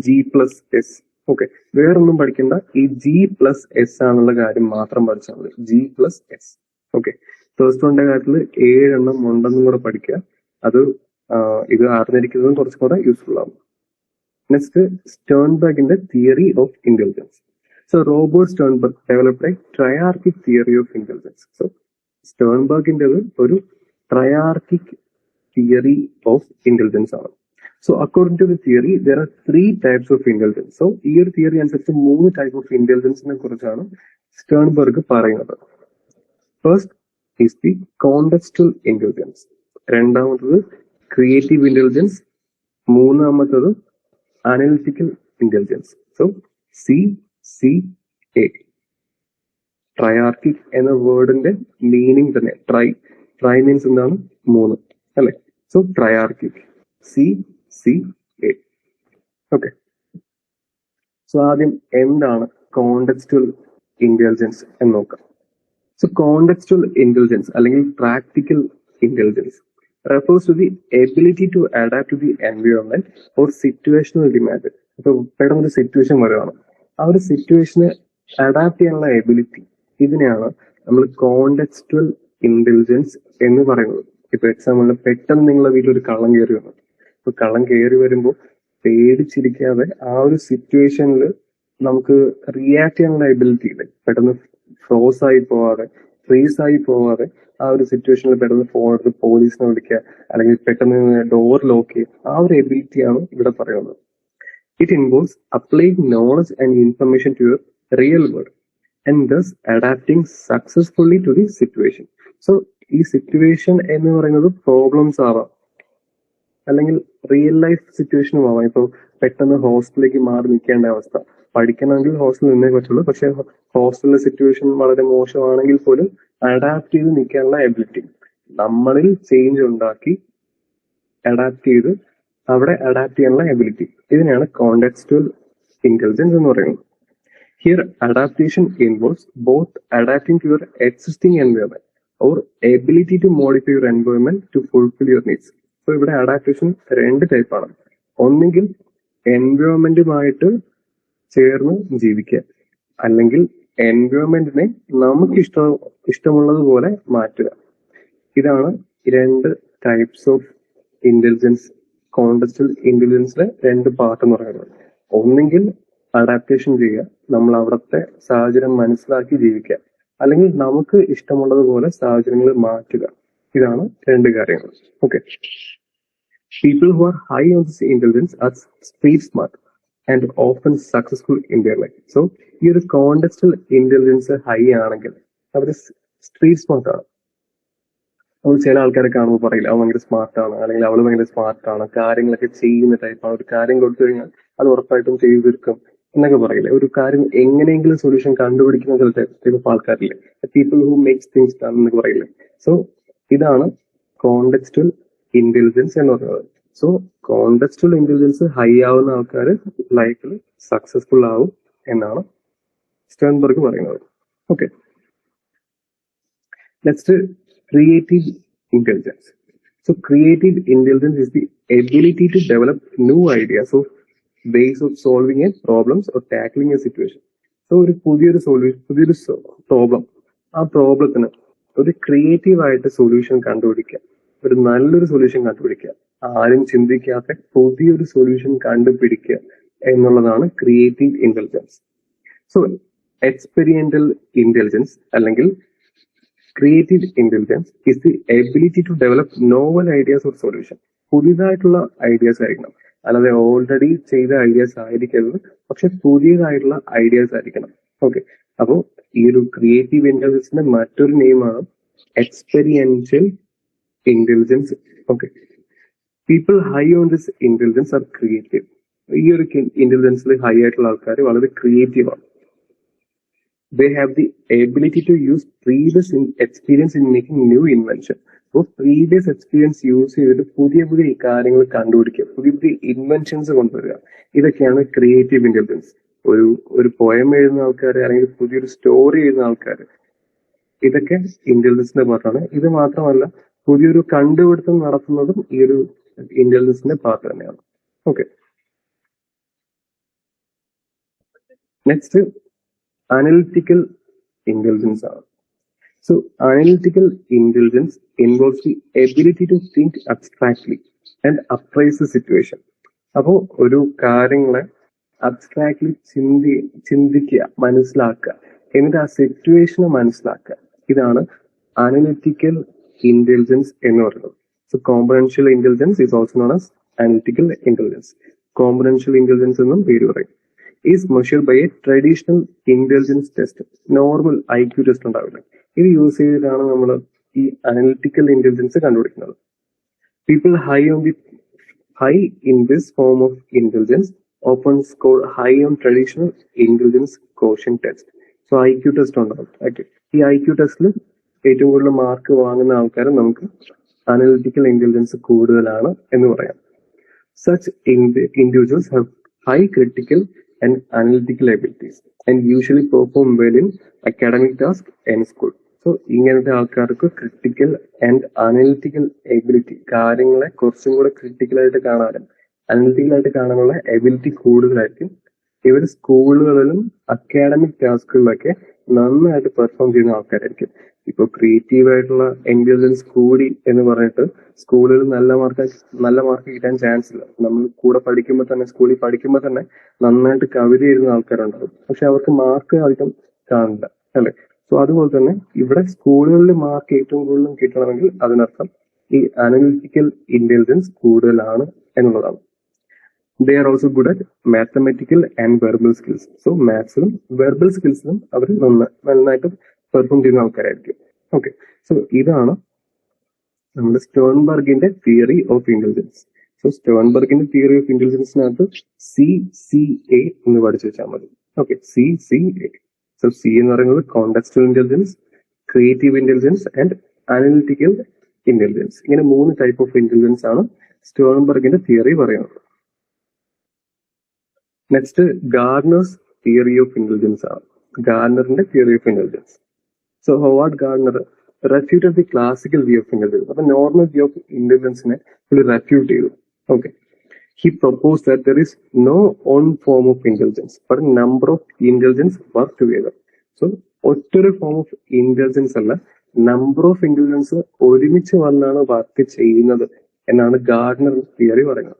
G+S. ഓക്കെ, വേറൊന്നും പഠിക്കേണ്ട, ഈ G+S ആണുള്ള കാര്യം മാത്രം പഠിച്ചാൽ മതി. G+S. ഓക്കെ, തേർസ്റ്റോണിന്റെ കാര്യത്തിൽ 7 എണ്ണം ഉണ്ടെന്നും കൂടെ പഠിക്കുക. അത് ഇത് അറിഞ്ഞിരിക്കുന്നതും കുറച്ചും കൂടെ യൂസ്ഫുൾ ആവും. നെക്സ്റ്റ്, സ്റ്റേൺബർഗിന്റെ theory of intelligence. So Robert Sternberg developed a triarchic theory of intelligence. So സ്റ്റേൺബർഗിൻ്റെത് ഒരു triarchic theory of intelligence ആണ്. So according to the theory, there are 3 types of intelligence. So ഈ ഒരു തിയറി അനുസരിച്ച് 3 type of intelligence കുറിച്ചാണ് സ്റ്റേൺബർഗ് പറയുന്നത്. First is the contextual intelligence. രണ്ടാമത്തത് ക്രിയേറ്റീവ് ഇന്റലിജൻസ്. മൂന്നാമത്തത് analytical intelligence. So CA. Triarchic എന്ന വേർഡിന്റെ മീനിങ് തന്നെ ട്രൈ മീൻസ് എന്താണ്? 3 അല്ലെ. So triarchic CA. Okay, so ആദ്യം എന്താണ് കോണ്ടെക്സ്റ്റുവൽ ഇന്റലിജൻസ് എന്ന് നോക്കാം. സോ കോണ്ടെക്സ്റ്റുവൽ ഇന്റലിജൻസ് അല്ലെങ്കിൽ practical intelligence refers to the ability to adapt to the environment or situational demand. ഇപ്പൊ പെട്ടെന്നൊരു സിറ്റുവേഷൻ വരുവാണ്, ആ ഒരു സിറ്റുവേഷന് അഡാപ്റ്റ് ചെയ്യാനുള്ള എബിലിറ്റി, ഇതിനെയാണ് നമ്മൾ കോണ്ടെക്സ്റ്റുവൽ ഇന്റലിജൻസ് എന്ന് പറയുന്നത്. ഇപ്പൊ എക്സാമ്പിളിന് പെട്ടെന്ന് നിങ്ങളുടെ വീട്ടിൽ ഒരു കള്ളം കയറി വന്നു. ഇപ്പൊ കള്ളം കയറി വരുമ്പോൾ പേടിച്ചിരിക്കാതെ ആ ഒരു സിറ്റുവേഷനിൽ നമുക്ക് റിയാക്ട് ചെയ്യാനുള്ള എബിലിറ്റി ഇല്ലേ, പെട്ടെന്ന് ഫ്രോസ് ആയി പോവാതെ, ഫ്രീസ് ആയി പോവാതെ ആ ഒരു സിറ്റുവേഷനിൽ പെട്ടെന്ന് ഫോൺ എടുത്ത് പോലീസിനെ വിളിക്കുക, അല്ലെങ്കിൽ പെട്ടെന്ന് ഡോർ ലോക്ക് ചെയ്യുക, ആ ഒരു എബിലിറ്റിയാണ് ഇവിടെ പറയുന്നത്. It involves applying knowledge and information to your real world and thus adapting successfully to the situation. So ഈ സിറ്റുവേഷൻ എന്ന് പറയുന്നത് പ്രോബ്ലംസ് ആവാം, അല്ലെങ്കിൽ റിയൽ ലൈഫ് സിറ്റുവേഷനും ആവാം. ഇപ്പോൾ പെട്ടെന്ന് ഹോസ്റ്റലിലേക്ക് മാറി നിൽക്കേണ്ട അവസ്ഥ, പഠിക്കണമെങ്കിൽ ഹോസ്റ്റലിൽ നിന്നേ പറ്റുള്ളൂ, പക്ഷെ ഹോസ്റ്റലിലെ സിറ്റുവേഷൻ വളരെ മോശമാണെങ്കിൽ പോലും അഡാപ്റ്റ് ചെയ്ത് നിൽക്കാനുള്ള എബിലിറ്റി, നമ്മളിൽ ചേഞ്ച് ഉണ്ടാക്കി അഡാപ്റ്റ് ചെയ്ത് അവിടെ അഡാപ്റ്റ് ചെയ്യാനുള്ള എബിലിറ്റി, ഇതിനെയാണ് കോണ്ടെക്സ്റ്റുവൽ ഇന്റലിജൻസ് എന്ന് പറയുന്നത്. Here adaptation involves both adapting to your existing environment or ability to modify your environment to fulfil your needs. So ഇവിടെ അഡാപ്റ്റേഷൻ രണ്ട് ടൈപ്പാണ്. ഒന്നെങ്കിൽ എൻവയോൺമെന്റുമായിട്ട് ചേർന്ന് ജീവിക്കുക, അല്ലെങ്കിൽ എൻവയോൺമെന്റിനെ നമുക്ക് ഇഷ്ടമുള്ളതുപോലെ മാറ്റുക. ഇതാണ് രണ്ട് ടൈപ്സ് ഓഫ് ഇന്റലിജൻസ്, കോണ്ടെക്സ്റ്റുവൽ ഇന്റലിജൻസിലെ രണ്ട് പാർട്ട് എന്ന് പറയുന്നത്. ഒന്നെങ്കിൽ അഡാപ്റ്റേഷൻ ചെയ്യുക, നമ്മൾ അവിടുത്തെ സാഹചര്യം മനസ്സിലാക്കി ജീവിക്കുക, അല്ലെങ്കിൽ നമുക്ക് ഇഷ്ടമുള്ളതുപോലെ സാഹചര്യങ്ങൾ മാറ്റുക. ഇതാണ് രണ്ട് കാര്യങ്ങൾ. Okay, people who are high on this intelligence are street smart and often successful in their life. So ഈ ഒരു കോണ്ടെക്സ്റ്റുവൽ ഇന്റലിജൻസ് ഹൈ ആണെങ്കിൽ അവർ സ്ട്രീറ്റ് സ്മാർട്ട് ആണ്. നമ്മൾ ചില ആൾക്കാരെ കാണുമ്പോൾ പറയില്ല അവൻ ഭയങ്കര സ്മാർട്ടാണ്, അല്ലെങ്കിൽ അവൾ ഭയങ്കര സ്മാർട്ടാണ്, കാര്യങ്ങളൊക്കെ ചെയ്യുന്ന ടൈപ്പാണ്, ഒരു കാര്യം കൊടുത്തു കഴിഞ്ഞാൽ അത് ഉറപ്പായിട്ടും ചെയ്തു തീർക്കും എന്നൊക്കെ പറയില്ലേ. ഒരു കാര്യം എങ്ങനെയെങ്കിലും സൊല്യൂഷൻ കണ്ടുപിടിക്കുന്ന ചില ടൈപ്പ് ആൾക്കാരില്ലേ, people who makes things done എന്നൊക്കെ പറയില്ലേ. സോ ഇതാണ് കോണ്ടെക്സ്റ്റുവൽ ഇന്റലിജൻസ് എന്ന് പറയുന്നത്. സോ കോണ്ടെക്സ്റ്റുവൽ ഇന്റലിജൻസ് ഹൈ ആവുന്ന ആൾക്കാർ ലൈഫിൽ സക്സസ്ഫുൾ ആവും എന്നാണ് സ്റ്റേൺബർഗ് പറയുന്നത്. Okay, next creative intelligence. So creative intelligence is the ability to develop new ideas of ways of solving a problems or tackling a situation. So ഒരു പുതിയൊരു പ്രോബ്ലം, ആ പ്രോബ്ലത്തിന് ഒരു ക്രിയേറ്റീവ് ആയിട്ട് സൊല്യൂഷൻ കണ്ടുപിടിക്കുക, ഒരു നല്ലൊരു സൊല്യൂഷൻ കണ്ടുപിടിക്കുക, ആരും ചിന്തിക്കാത്ത പുതിയൊരു സൊല്യൂഷൻ കണ്ടുപിടിക്കുക എന്നുള്ളതാണ് creative intelligence. So experimental intelligence അല്ലെങ്കിൽ creative intelligence is the ability to develop novel ideas or solution. പുതിയതായിട്ടുള്ള ഐഡിയാസ് ആയിരിക്കണം, അല്ലാതെ ഓൾറെഡി ചെയ്ത ഐഡിയാസ് ആയിരിക്കരുത്, പക്ഷെ പുതിയതായിട്ടുള്ള ഐഡിയാസ് ആയിരിക്കണം. ഓക്കെ, അപ്പോൾ ഈ ഒരു ക്രിയേറ്റീവ് ഇന്റലിജൻസിന്റെ മറ്റൊരു നെയിമാണ് experiential intelligence. Okay, people high on this intelligence are creative. ഈ ഒരു ഇന്റലിജൻസിൽ ഹൈ ആയിട്ടുള്ള ആൾക്കാർ വളരെ ക്രിയേറ്റീവ് ആണ്. They have the ability to use previous experience in making new invention. അപ്പോൾ പ്രീവിയസ് എക്സ്പീരിയൻസ് യൂസ് ചെയ്തിട്ട് പുതിയ പുതിയ കാര്യങ്ങൾ കണ്ടുപിടിക്കുക, പുതിയ പുതിയ ഇൻവെൻഷൻസ് കൊണ്ടുവരിക. ഇതൊക്കെയാണ് ക്രിയേറ്റീവ് ഇന്റലിജൻസ്. ഒരു പോയം എഴുതുന്ന ആൾക്കാർ, അല്ലെങ്കിൽ പുതിയൊരു സ്റ്റോറി എഴുതുന്ന ആൾക്കാർ, ഇതൊക്കെ ഇന്റലിജൻസിന്റെ പാർട്ടാണ്. ഇത് മാത്രമല്ല, പുതിയൊരു കണ്ടുപിടുത്തം നടത്തുന്നതും ഈ ഒരു ഇന്റലിജൻസിന്റെ പാർട്ട് തന്നെയാണ്. ഓക്കെ, നെക്സ്റ്റ് analytical intelligence ആണ്. So analytical intelligence involves the ability to think abstractly and appraise the situation. അപ്പോൾ ഒരു കാര്യങ്ങളെ അബ്സ്ട്രാക്ട്ലി ചിന്തിക്കുക, മനസ്സിലാക്കുക, എന്നിട്ട് ആ സിറ്റുവേഷനെ മനസ്സിലാക്കുക. ഇതാണ് അനലിറ്റിക്കൽ ഇന്റലിജൻസ് എന്ന് പറയുന്നത്. So comprehensive intelligence is also known as analytical intelligence. Comprehensive intelligence എന്നും പേര് പറയും. is measured by a traditional intelligence test. Normal IQ test ഉണ്ടാവില്ല, ഇത് യൂസ് ചെയ്തിട്ടാണ് നമ്മൾ ഈ അനലിറ്റിക്കൽ ഇന്റലിജൻസ് കണ്ടുപിടിക്കുന്നത്. People high in this form of intelligence often score high on traditional intelligence quotient test. So IQ test ഉണ്ടാവും. ഈ IQ ടെസ്റ്റിൽ ഏറ്റവും കൂടുതൽ മാർക്ക് വാങ്ങുന്ന ആൾക്കാർ നമുക്ക് അനലിറ്റിക്കൽ ഇന്റലിജൻസ് കൂടുതലാണ് എന്ന് പറയാം. Such individuals have high critical and analytical abilities and usually perform well in academic tasks and school. So ഇങ്ങനത്തെ ആൾക്കാർക്ക് ക്രിട്ടിക്കൽ ആൻഡ് അനലിറ്റിക്കൽ എബിലിറ്റി, കാര്യങ്ങളെ കുറച്ചും കൂടെ ക്രിട്ടിക്കലായിട്ട് കാണാനും അനലിറ്റിക്കലായിട്ട് കാണാനുള്ള എബിലിറ്റി കൂടുതലായിരിക്കും. ഇവർ സ്കൂളുകളിലും അക്കാഡമിക് ടാസ്കുകളിലൊക്കെ നന്നായിട്ട് പെർഫോം ചെയ്യുന്ന ആൾക്കാരായിരിക്കും. ഇപ്പൊ ക്രിയേറ്റീവ് ആയിട്ടുള്ള ഇന്റലിജൻസ് കൂടി എന്ന് പറഞ്ഞിട്ട് സ്കൂളിൽ നല്ല മാർക്ക് കിട്ടാൻ ചാൻസ് ഇല്ല. നമ്മൾ കൂടെ പഠിക്കുമ്പോൾ തന്നെ, സ്കൂളിൽ പഠിക്കുമ്പോൾ തന്നെ നന്നായിട്ട് കവിത എഴുതുന്ന ആൾക്കാരുണ്ടാവും, പക്ഷെ അവർക്ക് മാർക്ക് അധികം കാണില്ല, അല്ലെ? സോ അതുപോലെ തന്നെ ഇവിടെ സ്കൂളുകളിൽ മാർക്ക് ഏറ്റവും കൂടുതൽ കിട്ടണമെങ്കിൽ അതിനർത്ഥം ഈ അനലിറ്റിക്കൽ ഇന്റലിജൻസ് കൂടുതലാണ് എന്നുള്ളതാണ്. They are also good at mathematical and verbal skills. So മാത്സിലും വെർബൽ സ്കിൽസിലും അവർ നന്നായിട്ട് പെർഫോം ചെയ്യുന്ന ആൾക്കാരായിരിക്കും. ഓക്കെ, സോ ഇതാണ് നമ്മുടെ സ്റ്റേൺബർഗിന്റെ തിയറി ഓഫ് ഇന്റലിജൻസ്. സോ സ്റ്റേൺബർഗിന്റെ തിയറി ഓഫ് ഇന്റലിജൻസിനകത്ത് CCA എന്ന് പഠിച്ചു വെച്ചാൽ മതി. Okay, CCA. സോ C എന്ന് പറയുന്നത് contextual intelligence, creative intelligence and analytical intelligence. ഇങ്ങനെ 3 ടൈപ്പ് ഓഫ് ഇന്റലിജൻസ് ആണ് സ്റ്റേൺബർഗിന്റെ തിയറി പറയുന്നത്. Next Gardner's theory of intelligence ആണ്. ഗാർഡനറിന്റെ theory of intelligence. So Howard Gardner refuted the classical view of intelligence. അപ്പൊ നോർമൽ വ്യൂ ഓഫ് ഇന്റലിജൻസിനെ പുള്ളി റെഫ്യൂട്ട് ചെയ്തു. Okay, he propose that there is no one form of intelligence but number of intelligence work together. So ഒറ്റൊരു ഫോം ഓഫ് ഇന്റലിജൻസ് അല്ല, നമ്പർ ഓഫ് ഇന്റലിജൻസ് ഒരുമിച്ച് വന്നാണ് വർക്ക് ചെയ്യുന്നത് എന്നാണ് ഗാർഡനറിന്റെ തിയറി പറയുന്നത്.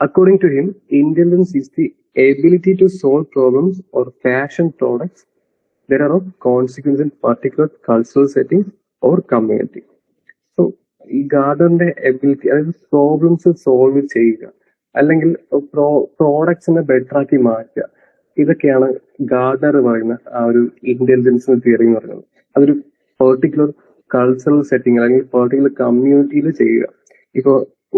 According to him, intelligence is the ability to solve problems or fashion products that are of consequence in particular cultural settings or community. So, ഈ ഗാർഡന്റെ എബിലിറ്റി, അതായത് പ്രോബ്ലംസ് സോൾവ് ചെയ്യുക അല്ലെങ്കിൽ പ്രോഡക്ട്സിനെ ബെറ്റർ ആക്കി മാറ്റുക, ഇതൊക്കെയാണ് ഗാർഡനർ പറയുന്ന ആ ഒരു ഇന്റലിജൻസ് തിയറി എന്ന് പറയുന്നത്. അതൊരു പെർട്ടിക്കുലർ കൾച്ചറൽ സെറ്റിംഗ് അല്ലെങ്കിൽ പെർട്ടിക്കുലർ കമ്മ്യൂണിറ്റിയിൽ ചെയ്യുക. ഇപ്പോ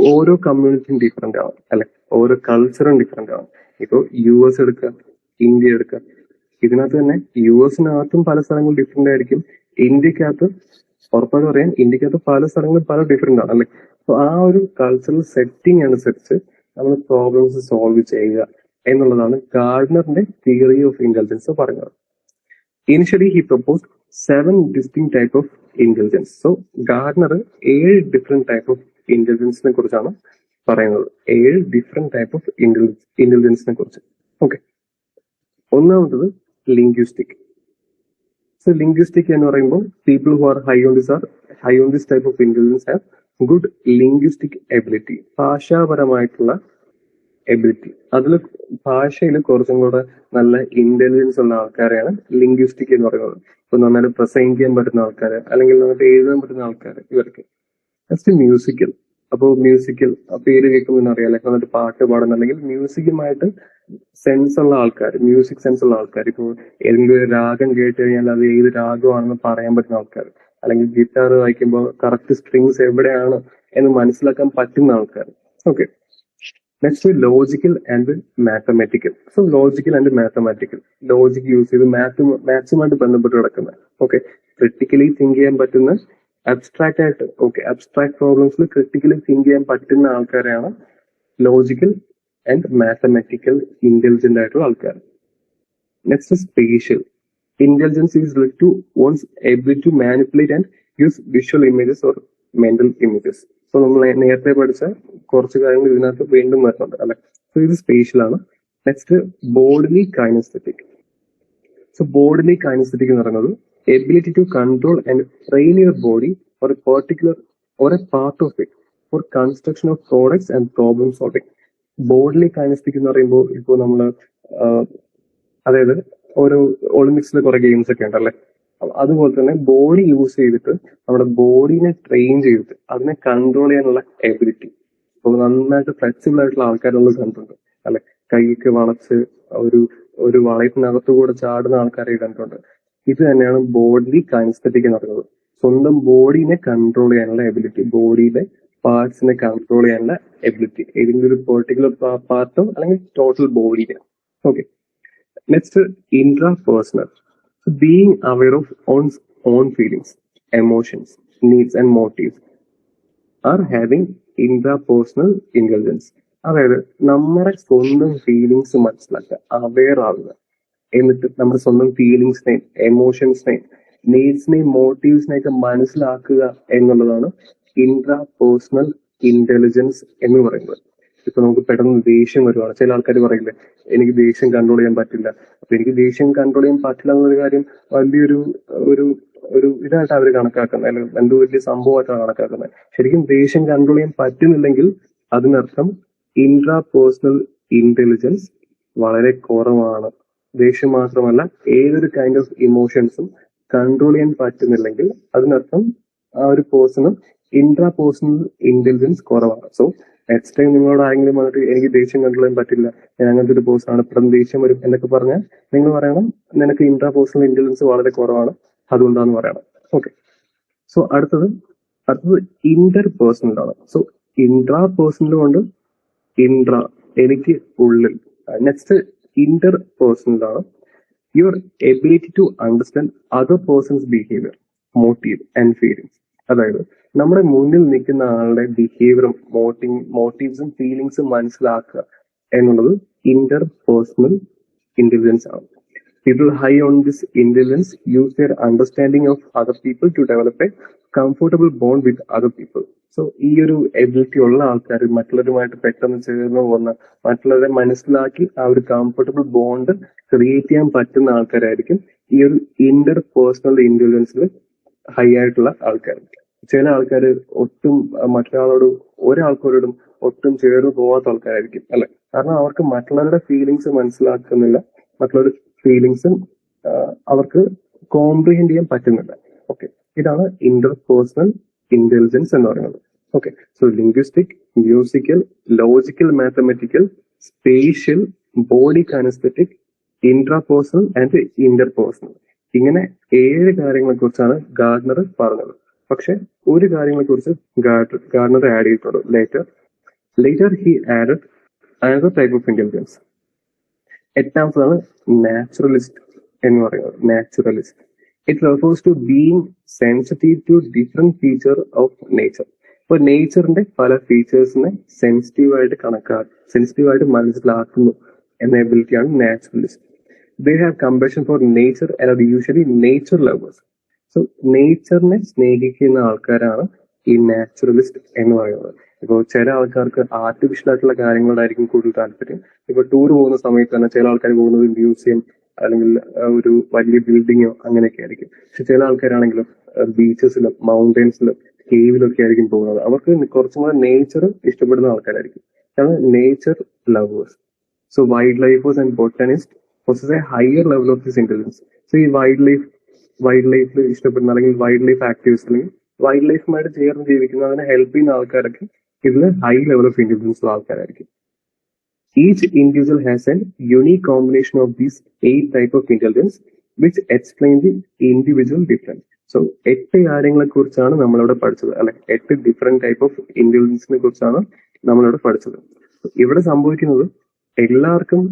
ഓരോ കമ്മ്യൂണിറ്റിയും ഡിഫറെന്റ് ആവും, അല്ലെ? ഓരോ കൾച്ചറും ഡിഫറെന്റ് ആവും. ഇപ്പൊ US എടുക്കുക, ഇന്ത്യ എടുക്കുക. ഇതിനകത്ത് തന്നെ US-നകത്തും പല സ്ഥലങ്ങളും ഡിഫറെന്റ് ആയിരിക്കും. ഇന്ത്യക്കകത്ത് ഉറപ്പായിട്ട് പറയാൻ, ഇന്ത്യക്കകത്ത് പല സ്ഥലങ്ങളും പല ഡിഫറെന്റ് ആണ്, അല്ലെ? അപ്പൊ ആ ഒരു കൾച്ചറൽ സെറ്റിംഗ് അനുസരിച്ച് നമ്മൾ പ്രോബ്ലംസ് സോൾവ് ചെയ്യുക എന്നുള്ളതാണ് ഗാർഡനറിന്റെ തിയറി ഓഫ് ഇന്റലിജൻസ് പറയുന്നത്. Initially he proposed 7 distinct type of intelligence. So Gardner 7 different type of ഇന്റലിജൻസിനെ കുറിച്ചാണ് പറയുന്നത്. 7 ഡിഫറെന്റ് ടൈപ്പ് ഓഫ് ഇന്റലിജൻസിനെ കുറിച്ച്. ഓക്കെ, ഒന്നാമത്തത് ലിംഗ്വിസ്റ്റിക്. സോ ലിംഗ്വിസ്റ്റിക് എന്ന് പറയുമ്പോൾ people who are high on this type of intelligence have good linguistic ability. ഭാഷാപരമായിട്ടുള്ള എബിലിറ്റി, അതിൽ ഭാഷയിൽ കുറച്ചും കൂടെ നല്ല ഇന്റലിജൻസ് ഉള്ള ആൾക്കാരെയാണ് ലിംഗ്വിസ്റ്റിക് എന്ന് പറയുന്നത്. ഇപ്പൊ നന്നായിട്ട് പ്രസംഗിക്കാൻ പറ്റുന്ന ആൾക്കാർ അല്ലെങ്കിൽ നന്നായിട്ട് എഴുതാൻ പറ്റുന്ന ആൾക്കാർ, ഇവർക്ക്. Next musical. അപ്പോൾ മ്യൂസിക്കൽ പേര് കേൾക്കുമ്പോൾ അറിയാലോ, നന്നായിട്ട് പാട്ട് പാടുന്ന അല്ലെങ്കിൽ മ്യൂസിക്കുമായിട്ട് സെൻസ് ഉള്ള ആൾക്കാർ, മ്യൂസിക് സെൻസ് ഉള്ള ആൾക്കാർ. ഇപ്പോൾ ഏതെങ്കിലും ഒരു രാഗം കേട്ട് കഴിഞ്ഞാൽ അത് ഏത് രാഗമാണെന്ന് പറയാൻ പറ്റുന്ന ആൾക്കാർ, അല്ലെങ്കിൽ ഗിറ്റാർ വായിക്കുമ്പോൾ കറക്റ്റ് സ്ട്രിങ്സ് എവിടെയാണ് എന്ന് മനസ്സിലാക്കാൻ പറ്റുന്ന ആൾക്കാർ. Okay, next logical and mathematical. So logical and mathematical, logic use ചെയ്ത് മാത്സുമായിട്ട് ബന്ധപ്പെട്ട് കിടക്കുന്ന, ഓക്കെ, ക്രിട്ടിക്കലി തിങ്ക് ചെയ്യാൻ പറ്റുന്ന, അബ്സ്ട്രാക്ട് ആയിട്ട്, ഓക്കെ, അബ്സ്ട്രാക്ട് പ്രോബ്ലംസിൽ ക്രിട്ടിക്കലി തിങ്ക് ചെയ്യാൻ പറ്റുന്ന ആൾക്കാരെയാണ് ലോജിക്കൽ ആൻഡ് മാത്തമാറ്റിക്കൽ ഇന്റലിജന്റ് ആയിട്ടുള്ള ആൾക്കാർ. Next spatial. Intelligence is related to one's ability to manipulate and use visual images or mental images. So നമ്മൾ നേരത്തെ പഠിച്ച കുറച്ച് കാര്യങ്ങൾ ഇതിനകത്ത് വീണ്ടും വരുന്നുണ്ട്, അല്ലെ? സോ ഇത് സ്പേഷ്യൽ ആണ്. Next bodily kinesthetic. So bodily kinesthetic എന്ന് പറയുന്നത് ability to control and train your body for a particular or a part of it for construction of products and problem solving. Bodily kinesthetic എന്ന് പറയുമ്പോൾ ഇപ്പോൾ നമ്മൾ അതായത് ഓരോ ഒളിമ്പിക്സിൽ കുറെ ഗെയിംസ് ഒക്കെ ഉണ്ടല്ലേ, അതുപോലെ തന്നെ ബോഡി യൂസ് ചെയ്തിട്ട് നമ്മുടെ ബോഡീനെ ട്രെയിൻ ചെയ്തിട്ട് അതിനെ കൺട്രോൾ ചെയ്യാനുള്ള എബിലിറ്റി. അപ്പോൾ നന്നായിട്ട് ഫ്ലെക്സിബിൾ ആയിട്ടുള്ള ആൾക്കാരുള്ളത് കണ്ടിട്ടുണ്ട്, അല്ലെ? കൈക്ക് വളച്ച് ഒരു വളയത്തിനകത്തു കൂടെ ചാടുന്ന ആൾക്കാരെ കണ്ടിട്ടുണ്ട്. ഇത് തന്നെയാണ് ബോഡി കൈനസ്തെറ്റിക് എന്ന് പറയുന്നത്. സ്വന്തം ബോഡീനെ കൺട്രോൾ ചെയ്യാനുള്ള എബിലിറ്റി, ബോഡിയിലെ പാർട്സിനെ കൺട്രോൾ ചെയ്യാനുള്ള എബിലിറ്റി, ഏതെങ്കിലും ഒരു പെർട്ടിക്കുലർ പാർട്ടോ അല്ലെങ്കിൽ ടോട്ടൽ ബോഡിനെ. Okay, next intrapersonal. Being aware of own feelings, emotions, needs and motives are having intrapersonal intelligence. അതായത് നമ്മുടെ സ്വന്തം ഫീലിങ്സ് മനസ്സിലാക്കുക, അവെയർ ആവുക, എന്നിട്ട് നമ്മുടെ സ്വന്തം ഫീലിങ്സിനെയും എമോഷൻസിനെയും നീഡ്സിനെയും മോട്ടീവ്സിനെയൊക്കെ മനസ്സിലാക്കുക എന്നുള്ളതാണ് ഇൻട്രാ പേഴ്സണൽ ഇന്റലിജൻസ് എന്ന് പറയുന്നത്. ഇപ്പൊ നമുക്ക് പെട്ടെന്ന് ദേഷ്യം വരുവാണ്, ചില ആൾക്കാർ പറയില്ലേ എനിക്ക് ദേഷ്യം കൺട്രോൾ ചെയ്യാൻ പറ്റില്ല. അപ്പൊ എനിക്ക് ദേഷ്യം കൺട്രോൾ ചെയ്യാൻ പറ്റില്ല എന്നൊരു കാര്യം വലിയൊരു ഒരു ഒരു ഇതായിട്ട് അവർ കണക്കാക്കുന്നത്, അല്ലെങ്കിൽ എന്തോ വലിയ സംഭവമായിട്ടാണ് കണക്കാക്കുന്നത്. ശരിക്കും ദേഷ്യം കൺട്രോൾ ചെയ്യാൻ പറ്റുന്നില്ലെങ്കിൽ അതിനർത്ഥം ഇൻട്രാ പേഴ്സണൽ ഇന്റലിജൻസ് വളരെ കുറവാണ്. ദേഷ്യം മാത്രമല്ല, ഏതൊരു കൈൻഡ് ഓഫ് ഇമോഷൻസും കൺട്രോൾ ചെയ്യാൻ പറ്റുന്നില്ലെങ്കിൽ അതിനർത്ഥം ആ ഒരു പേഴ്സണും ഇൻട്രാ പേഴ്സണൽ ഇന്റലിജൻസ് കുറവാണ്. സോ നെക്സ്റ്റ് ടൈം നിങ്ങളോട് ആരെങ്കിലും വന്നിട്ട് എനിക്ക് ദേഷ്യം കൺട്രോൾ ചെയ്യാൻ പറ്റില്ല, ഞാൻ അങ്ങനത്തെ ഒരു പേഴ്സൺ ആണ്, ഇപ്പം ദേഷ്യം വരും എന്നൊക്കെ പറഞ്ഞാൽ നിങ്ങൾ പറയണം നിനക്ക് ഇൻട്രാ പേഴ്സണൽ ഇന്റലിജൻസ് വളരെ കുറവാണ്, അതുകൊണ്ടാന്ന് പറയണം. ഓക്കെ. സോ അടുത്തത് ഇന്റർ പേഴ്സണൽ ആണ്. സോ ഇൻട്രാ പേഴ്സണൽ കൊണ്ട് ഇൻട്രാ എനിക്ക് ഉള്ളിൽ. നെക്സ്റ്റ് ഇന്റർ പേഴ്സണൽ ആണ്. Your ability to understand other person's behaviour, motive and feelings. അതായത് നമ്മുടെ മുന്നിൽ നിൽക്കുന്ന ആളുടെ ബിഹേവിയറും മോട്ടീവ്സും ഫീലിങ്സും മനസ്സിലാക്കുക എന്നുള്ളത് ഇന്റർ പേഴ്സണൽ ഇന്റലിജൻസ് ആണ്. People high on this intelligence use their understanding of other people to develop a comfortable bond with other people. So ഈ ഒരു എബിലിറ്റി ഉള്ള ആൾക്കാർ മറ്റുള്ളവരുമായിട്ട് പെട്ടെന്ന് ചേർന്ന് പോകുന്ന, മറ്റുള്ളവരെ മനസ്സിലാക്കി ആ ഒരു കംഫർട്ടബിൾ ബോണ്ട് ക്രിയേറ്റ് ചെയ്യാൻ പറ്റുന്ന ആൾക്കാരായിരിക്കും ഈ ഒരു ഇന്റർ പേഴ്സണൽ ഇന്റലിജൻസിൽ ഹൈ ആയിട്ടുള്ള ആൾക്കാർ. ചില ആൾക്കാർ ഒട്ടും ഒരാൾക്കാരോടും ഒട്ടും ചേർന്ന് പോകാത്ത ആൾക്കാരായിരിക്കും, അല്ലെ? കാരണം അവർക്ക് മറ്റുള്ളവരുടെ ഫീലിങ്സ് മനസ്സിലാക്കുന്നില്ല, മറ്റുള്ളവരുടെ ഫീലിങ്സും അവർക്ക് കോംപ്രിഹെൻഡ് ചെയ്യാൻ പറ്റുന്നില്ല. ഓക്കെ, ഇതാണ് ഇന്റർ പേഴ്സണൽ ഇന്റലിജൻസ് എന്ന് പറയുന്നത്. Okay, so linguistic, musical, logical, mathematical, spatial, body kinesthetic, intrapersonal and interpersonal. ഇങ്ങനെ 7 കാര്യങ്ങളെ കുറിച്ചാണ് ഗാർഡനർ പറഞ്ഞത്. പക്ഷെ ഒരു കാര്യങ്ങളെ കുറിച്ച് ഗാർഡനർ ആഡ് ചെയ്തിട്ടുള്ളൂ. Later he added another type of intelligence. എട്ടാമതാണ് നാച്ചുറലിസ്റ്റ് എന്ന് പറയുന്നത്. Naturalist, it refers to being sensitive to different feature of nature. ഇപ്പൊ നേച്ചറിന്റെ പല ഫീച്ചേഴ്സിനെ സെൻസിറ്റീവായിട്ട് മനസ്സിലാക്കുന്നു എന്ന എബിലിറ്റിയാണ് naturalist. They have compassion for nature and are usually nature lovers. So നേച്ചറിനെ സ്നേഹിക്കുന്ന ആൾക്കാരാണ് ഈ നാച്ചുറലിസ്റ്റ് എന്ന് പറയുന്നത്. ഇപ്പോൾ ചില ആൾക്കാർക്ക് ആർട്ടിഫിഷ്യൽ ആയിട്ടുള്ള കാര്യങ്ങളോടായിരിക്കും കൂടുതൽ താല്പര്യം. ഇപ്പൊ ടൂർ പോകുന്ന സമയത്ത് തന്നെ ചില ആൾക്കാർ പോകുന്നത് മ്യൂസിയം അല്ലെങ്കിൽ ഒരു വലിയ ബിൽഡിങ്ങോ അങ്ങനെയൊക്കെ ആയിരിക്കും. പക്ഷെ ചില ആൾക്കാരാണെങ്കിലും ബീച്ചസിലും മൗണ്ടൻസിലും കേവിലൊക്കെ ആയിരിക്കും പോകുന്നത്. അവർക്ക് കുറച്ചും കൂടെ നേച്ചർ ഇഷ്ടപ്പെടുന്ന ആൾക്കാരായിരിക്കും. അതാണ് nature lovers. So wild lifers and botanist possess a higher level of this intelligence. So ഈ വൈൽഡ് ലൈഫിൽ ഇഷ്ടപ്പെടുന്ന അല്ലെങ്കിൽ വൈൽഡ് ലൈഫ് ആക്ടിവിസ്റ്റ് അല്ലെങ്കിൽ വൈൽഡ് ലൈഫുമായിട്ട് ചേർന്ന് ജീവിക്കുന്ന, അതിനെ ഹെൽപ്പ് ചെയ്യുന്ന ആൾക്കാരൊക്കെ ഇതിൽ ഹൈ ലെവൽ ഓഫ് ഇന്റലിജൻസ് ഉള്ള ആൾക്കാരായിരിക്കും. Each individual has a unique combination of these 8 types of intelligence which explain the individual difference. So 8 കാര്യങ്ങളെ കുറിച്ചാണ് നമ്മളിവിടെ പഠിച്ചത്, അല്ലെ? 8 ഡിഫറെന്റ് ടൈപ്പ് ഓഫ് ഇന്റലിജൻസിനെ കുറിച്ചാണ് നമ്മളിവിടെ പഠിച്ചത്. ഇവിടെ സംഭവിക്കുന്നത് എല്ലാവർക്കും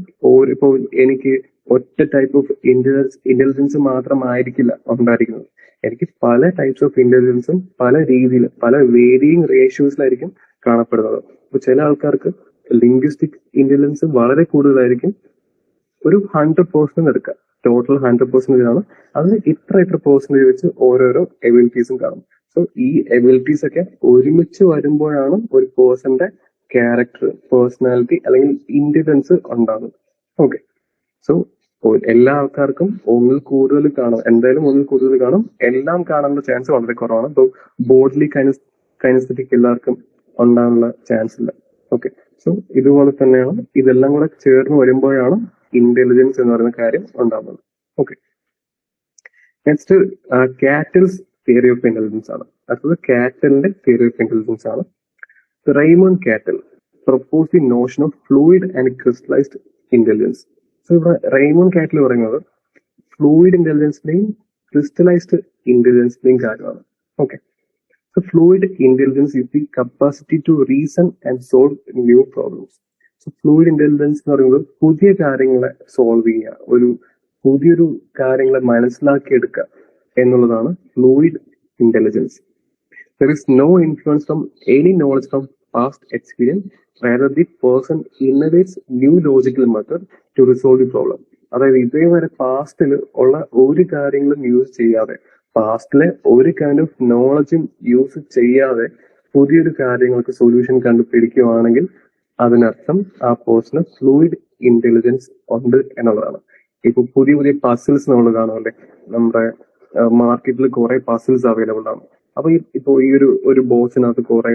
ഇപ്പോൾ എനിക്ക് ഒറ്റ ടൈപ്പ് ഓഫ് ഇന്റലിജൻസ് മാത്രമായിരിക്കില്ല ഉണ്ടായിരിക്കുന്നത്. എനിക്ക് പല ടൈപ്സ് ഓഫ് ഇന്റലിജൻസും പല രീതിയിൽ, പല വേരിയിങ് റേഷ്യോസിലായിരിക്കും കാണപ്പെടുന്നത്. ഇപ്പൊ ചില ആൾക്കാർക്ക് ലിംഗ്വിസ്റ്റിക് ഇന്റലിജൻസ് വളരെ കൂടുതലായിരിക്കും. ഒരു 100% എടുക്കാം, ടോട്ടൽ 100% ആണ്. അതിന് ഇത്ര പെർസെന്റേജ് വെച്ച് ഓരോരോ എബിലിറ്റീസും കാണും. സോ ഈ എബിലിറ്റീസ് ഒക്കെ ഒരുമിച്ച് വരുമ്പോഴാണ് ഒരു പേഴ്സന്റെ ക്യാരക്ടർ, പേഴ്സണാലിറ്റി അല്ലെങ്കിൽ ഇന്റലിജൻസ് ഉണ്ടാകുന്നത്. ഓക്കെ, സോ എല്ലാ ആൾക്കാർക്കും ഒന്നിൽ കൂടുതൽ കാണും, എന്തായാലും ഒന്നിൽ കൂടുതൽ കാണും. എല്ലാം കാണാനുള്ള ചാൻസ് വളരെ കുറവാണ്. സോ ബോഡ്ലി കൈനസ്തെറ്റിക് എല്ലാവർക്കും ഉണ്ടാകാനുള്ള ചാൻസ് ഇല്ല. ഓക്കെ, സോ ഇതുപോലെ തന്നെയാണ് ഇതെല്ലാം കൂടെ ചേർന്ന് വരുമ്പോഴാണ് ഇന്റലിജൻസ് എന്ന് പറയുന്ന കാര്യം ഉണ്ടാകുന്നത്. Okay, next cattles theory of intelligence ആണ്. അടുത്തത് കാറ്റലിന്റെ തിയറി ഓഫ് ഇന്റലിജൻസ് ആണ്. Raymond cattle propose the Notion of fluid and crystallised intelligence. So ഇവിടെ റെയ്മണ്ട് കാറ്റൽ പറയുന്നത് ഫ്ലൂയിഡ് ഇന്റലിജൻസിന്റെയും ക്രിസ്റ്റലൈസ്ഡ് ഇന്റലിജൻസിന്റെയും കാര്യമാണ്. Okay, so fluid intelligence is the capacity to reason and solve new problems. So fluid intelligence എന്ന് പറയുന്നത് പുതിയ കാര്യങ്ങളെ സോൾവ് ചെയ്യുക, പുതിയൊരു കാര്യങ്ങളെ മനസ്സിലാക്കിയെടുക്കുക എന്നുള്ളതാണ് fluid intelligence. There is no influence from any knowledge from past experience, rather the person innovates new logical method to resolve the problem. അതായത് ഇതേവരെ പാസ്റ്റിൽ ഉള്ള ഒരു കാര്യങ്ങളും യൂസ് ചെയ്യാതെ പാസ്റ്റിലെ ഒരു കൈൻഡ് ഓഫ് നോളജും യൂസ് ചെയ്യാതെ പുതിയൊരു കാര്യങ്ങൾക്ക് സൊല്യൂഷൻ കണ്ടുപിടിക്കുകയാണെങ്കിൽ അതിനർത്ഥം ആ പേഴ്സണ് ഫ്ലൂയിഡ് ഇന്റലിജൻസ് ഉണ്ട് എന്നുള്ളതാണ്. ഇപ്പൊ പുതിയ പുതിയ പസിൽസ് നമ്മൾ കാണുമല്ലേ, നമ്മുടെ മാർക്കറ്റിൽ കുറെ പസിൽസ് അവൈലബിൾ ആണ്. അപ്പൊ ഇപ്പൊ ഈ ഒരു ബോക്സിനകത്ത് കുറെ